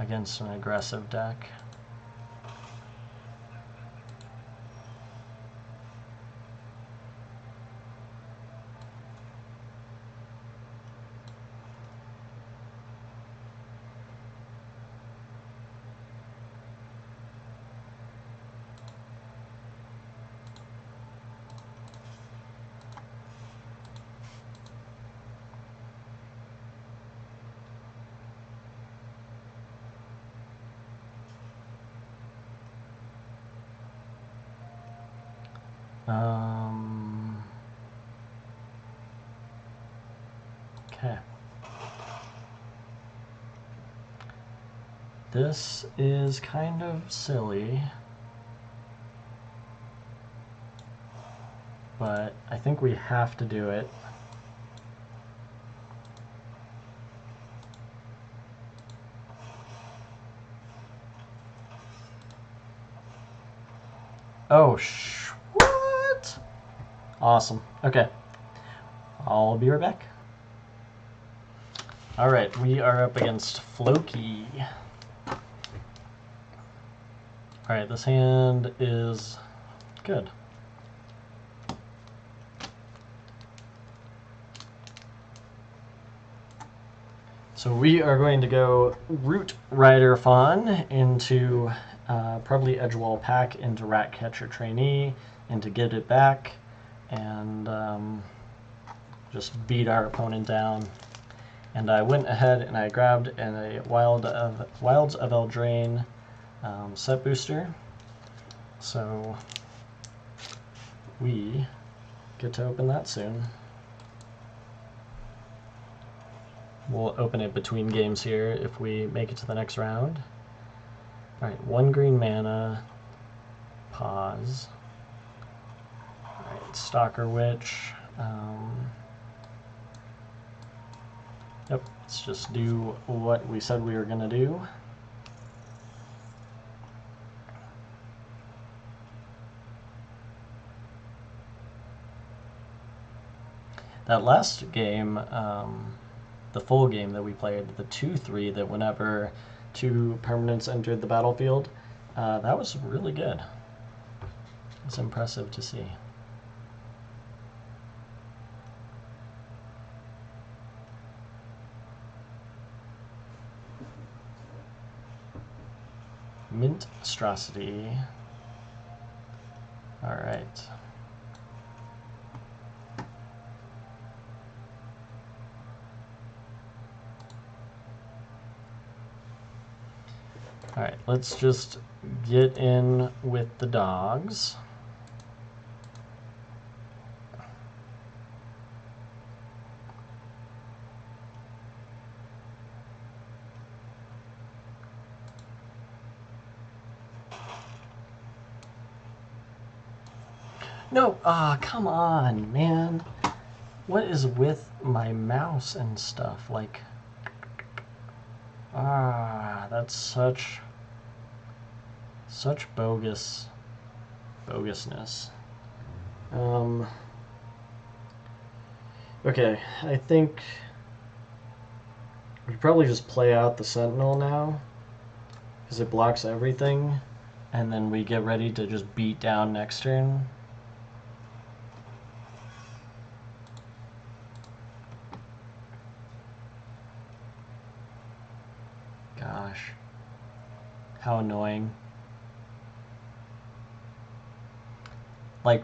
against an aggressive deck. Okay. This is kind of silly. but I think we have to do it. Oh, what? Awesome. Okay. I'll be right back. Alright, we are up against Floki. Alright, this hand is good. So we are going to go Root Rider Fawn into probably Edgewall Pack, into Ratcatcher Trainee, into Get It Back, and just beat our opponent down. And I went ahead and I grabbed a Wilds of Eldraine set booster. So we get to open that soon. We'll open it between games here if we make it to the next round. Alright, 1 green mana. Pause. Alright, Stalker Witch. Yep, let's just do what we said we were going to do. That last game, the full game that we played, the 2-3, that whenever 2 permanents entered the battlefield, that was really good. It's impressive to see. Minstrosity. All right. All right, let's just get in with the dogs. No, come on, man. What is with my mouse and stuff? Like, that's such bogus bogusness. Okay, I think we probably just play out the Sentinel now, because it blocks everything, and then we get ready to just beat down next turn. Gosh, how annoying. Like,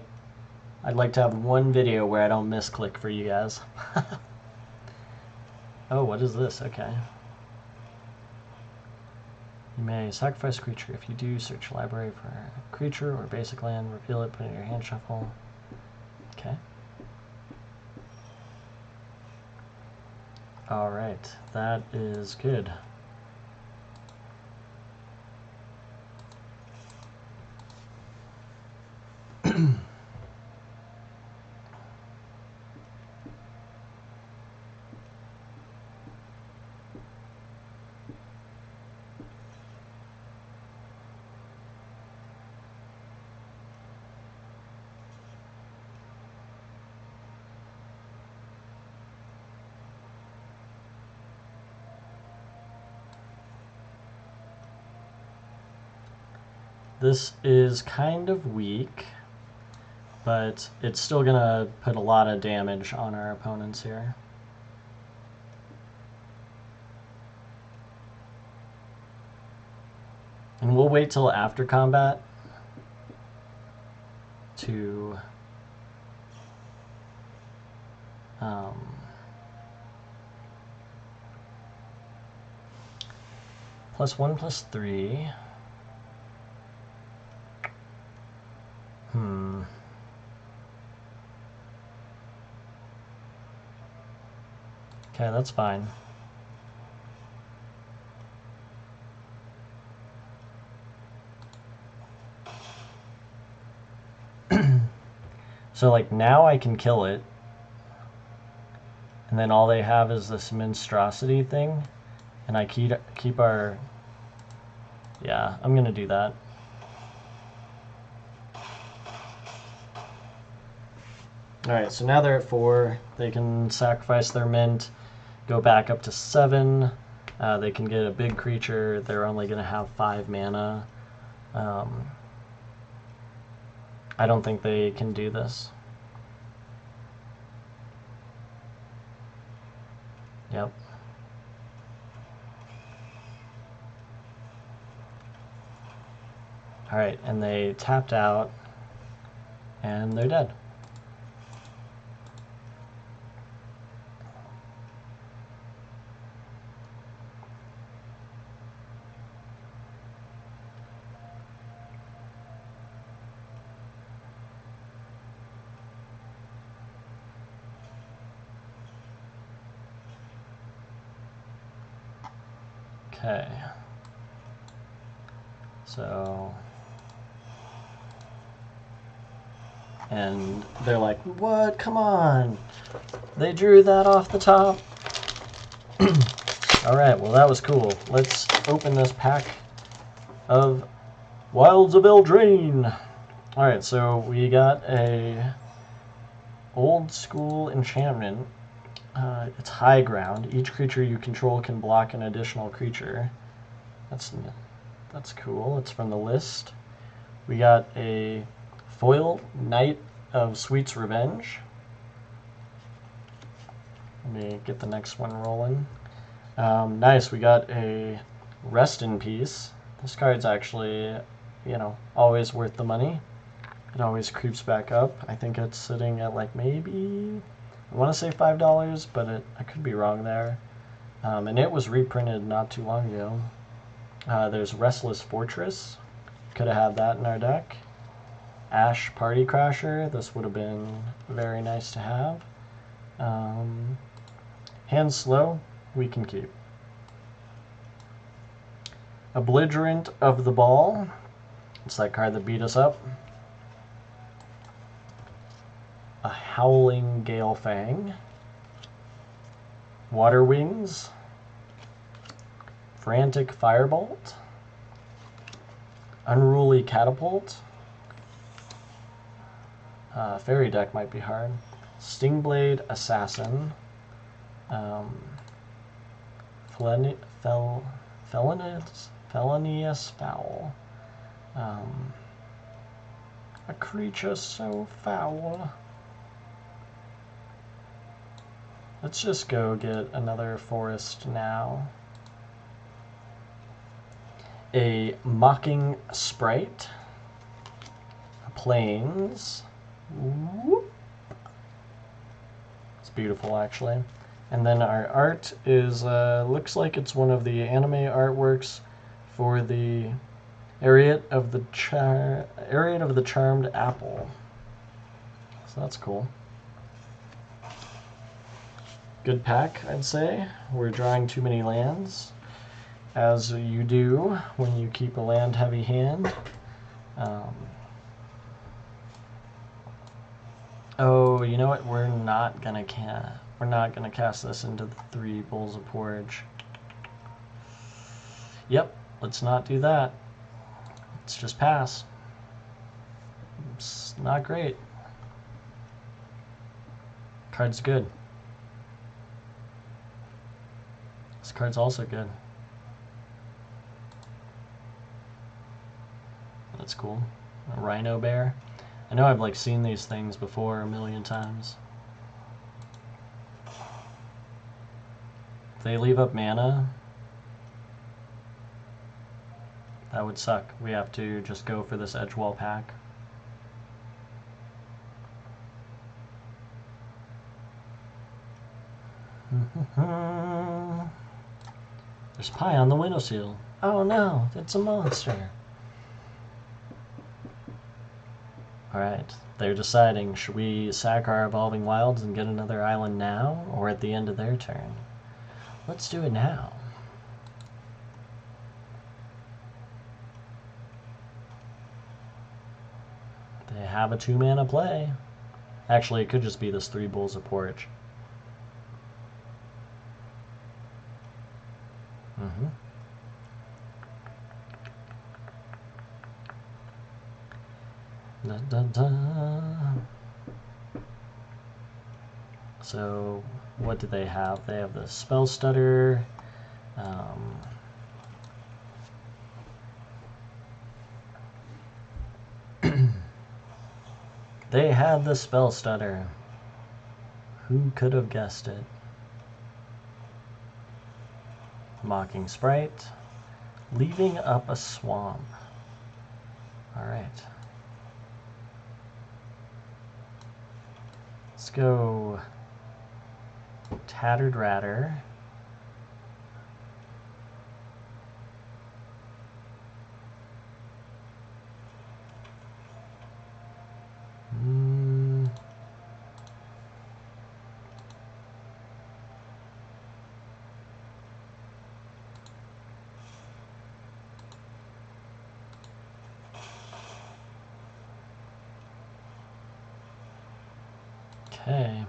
I'd like to have one video where I don't misclick for you guys. Oh, what is this? Okay. You may sacrifice a creature. If you do, search your library for a creature or basic land, reveal it, put it in your hand shuffle. Okay. Alright, that is good. This is kind of weak, but it's still gonna put a lot of damage on our opponents here. And we'll wait till after combat to +1/+3. Okay, that's fine. So like now I can kill it, and then all they have is this monstrosity thing, and I keep our... Yeah, I'm gonna do that. Alright, so now they're at 4. They can sacrifice their mint, go back up to 7. They can get a big creature. They're only going to have 5 mana. I don't think they can do this. Yep. Alright, and they tapped out, and they're dead. Okay. So... And they're like, what? Come on! They drew that off the top. Alright, well that was cool. Let's open this pack of Wilds of Eldraine. Alright, so we got a old school enchantment. It's high ground. Each creature you control can block an additional creature. That's cool. It's from the list. We got a foil Knight of Sweet's Revenge. Let me get the next one rolling. Nice, we got a Rest in Peace. This card's actually, you know, always worth the money. It always creeps back up. I think it's sitting at like maybe, I want to say $5, but I could be wrong there. And it was reprinted not too long ago. There's Restless Fortress. Could have had that in our deck. Ash Party Crasher. This would have been very nice to have. Hand Slow, we can keep. Belligerent of the Ball. It's that card that beat us up. A Howling Galefang. Water Wings. Frantic Firebolt. Unruly Catapult. Fairy deck might be hard. Stingblade Assassin. Felonious Foul. A creature so foul. Let's just go get another forest now. A Mocking Sprite. Plains. Whoop. It's beautiful, actually. And then our art is, looks like it's one of the anime artworks for the Ariat of the Charmed Apple. So that's cool. Good pack, I'd say. We're drawing too many lands, as you do when you keep a land-heavy hand. Oh, you know what? We're not gonna cast this into the 3 Bowls of Porridge. Yep, let's not do that. Let's just pass. It's not great. Card's good. This card's also good. That's cool. A Rhino Bear. I know I've like seen these things before a million times. If they leave up mana, that would suck. We have to just go for this Edgewall pack. There's pie on the windowsill. Oh no, it's a monster. Alright, they're deciding, should we sack our Evolving Wilds and get another island now, or at the end of their turn? Let's do it now. They have a 2-mana play. Actually, it could just be this 3 Bowls of Porridge. Da, da, da. So, what do they have? They have the Spell Stutter. They had the Spell Stutter. Who could have guessed it? Mocking Sprite. Leaving up a swamp. Alright. Let's go Tattered Ratter. Okay.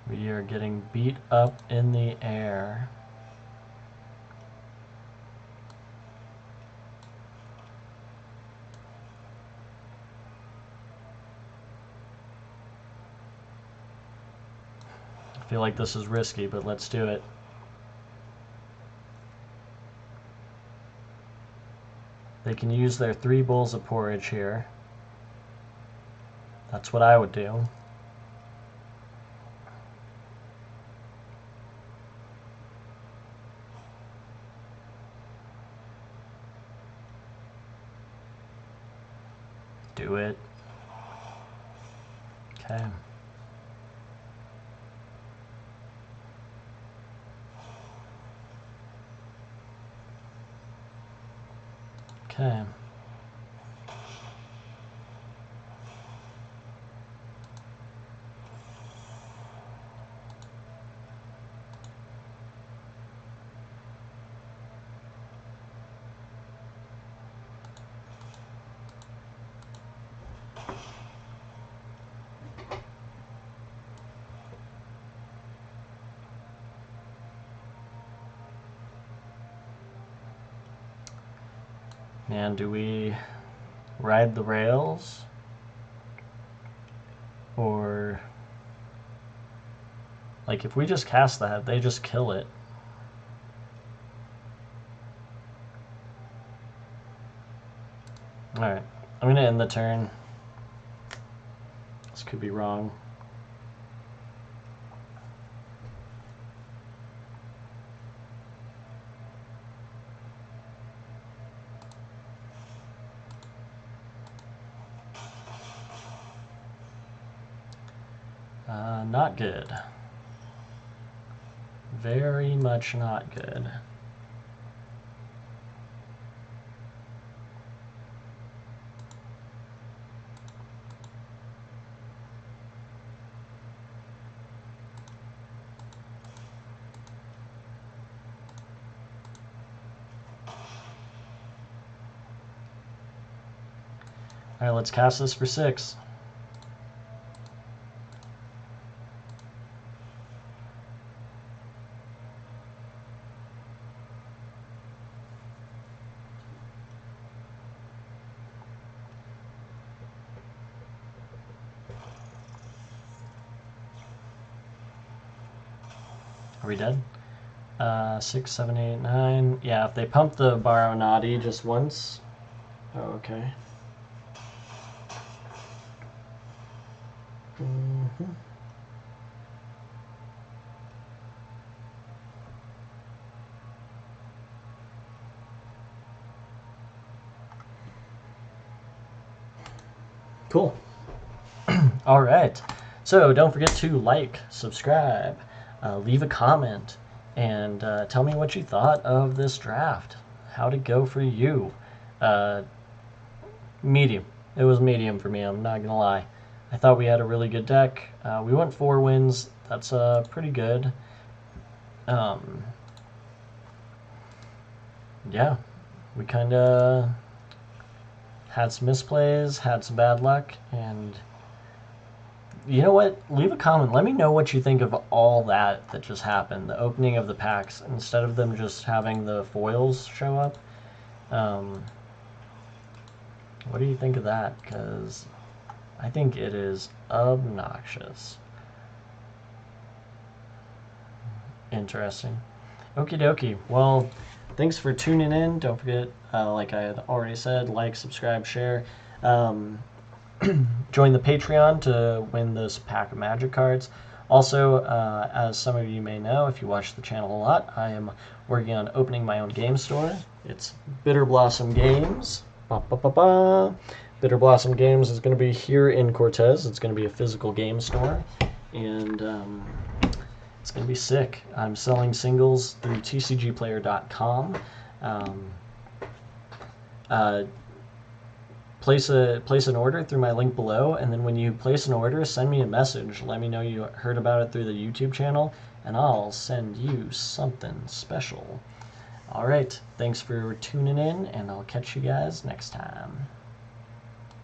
We are getting beat up in the air. I feel like this is risky, but let's do it. They can use their 3 Bowls of Porridge here. That's what I would do. Do it. Okay. Okay. Man, do we ride the rails? Or, like, if we just cast that, they just kill it. Alright, I'm gonna end the turn. This could be wrong. Not good. Very much not good. Alright, let's cast this for 6. Are we dead? 6, 7, 8, 9. Yeah, if they pump the Borrow Naughty just once. Oh, okay. Cool. All right. So don't forget to like, subscribe, leave a comment, and tell me what you thought of this draft. How'd it go for you? Medium. It was medium for me, I'm not going to lie. I thought we had a really good deck. We went 4 wins. That's pretty good. Yeah, we kind of had some misplays, had some bad luck, and you know what? Leave a comment. Let me know what you think of all that just happened. The opening of the packs, instead of them just having the foils show up. What do you think of that? Because I think it is obnoxious. Interesting. Okie dokie. Well, thanks for tuning in. Don't forget, like I had already said, like, subscribe, share. Join the Patreon to win this pack of Magic cards. Also, as some of you may know, if you watch the channel a lot, I am working on opening my own game store. It's Bitter Blossom Games. Ba, ba, ba, ba. Bitter Blossom Games is going to be here in Cortez. It's going to be a physical game store, and it's going to be sick. I'm selling singles through tcgplayer.com. Place an order through my link below, and then when you place an order, send me a message. Let me know you heard about it through the YouTube channel, and I'll send you something special. All right, thanks for tuning in, and I'll catch you guys next time.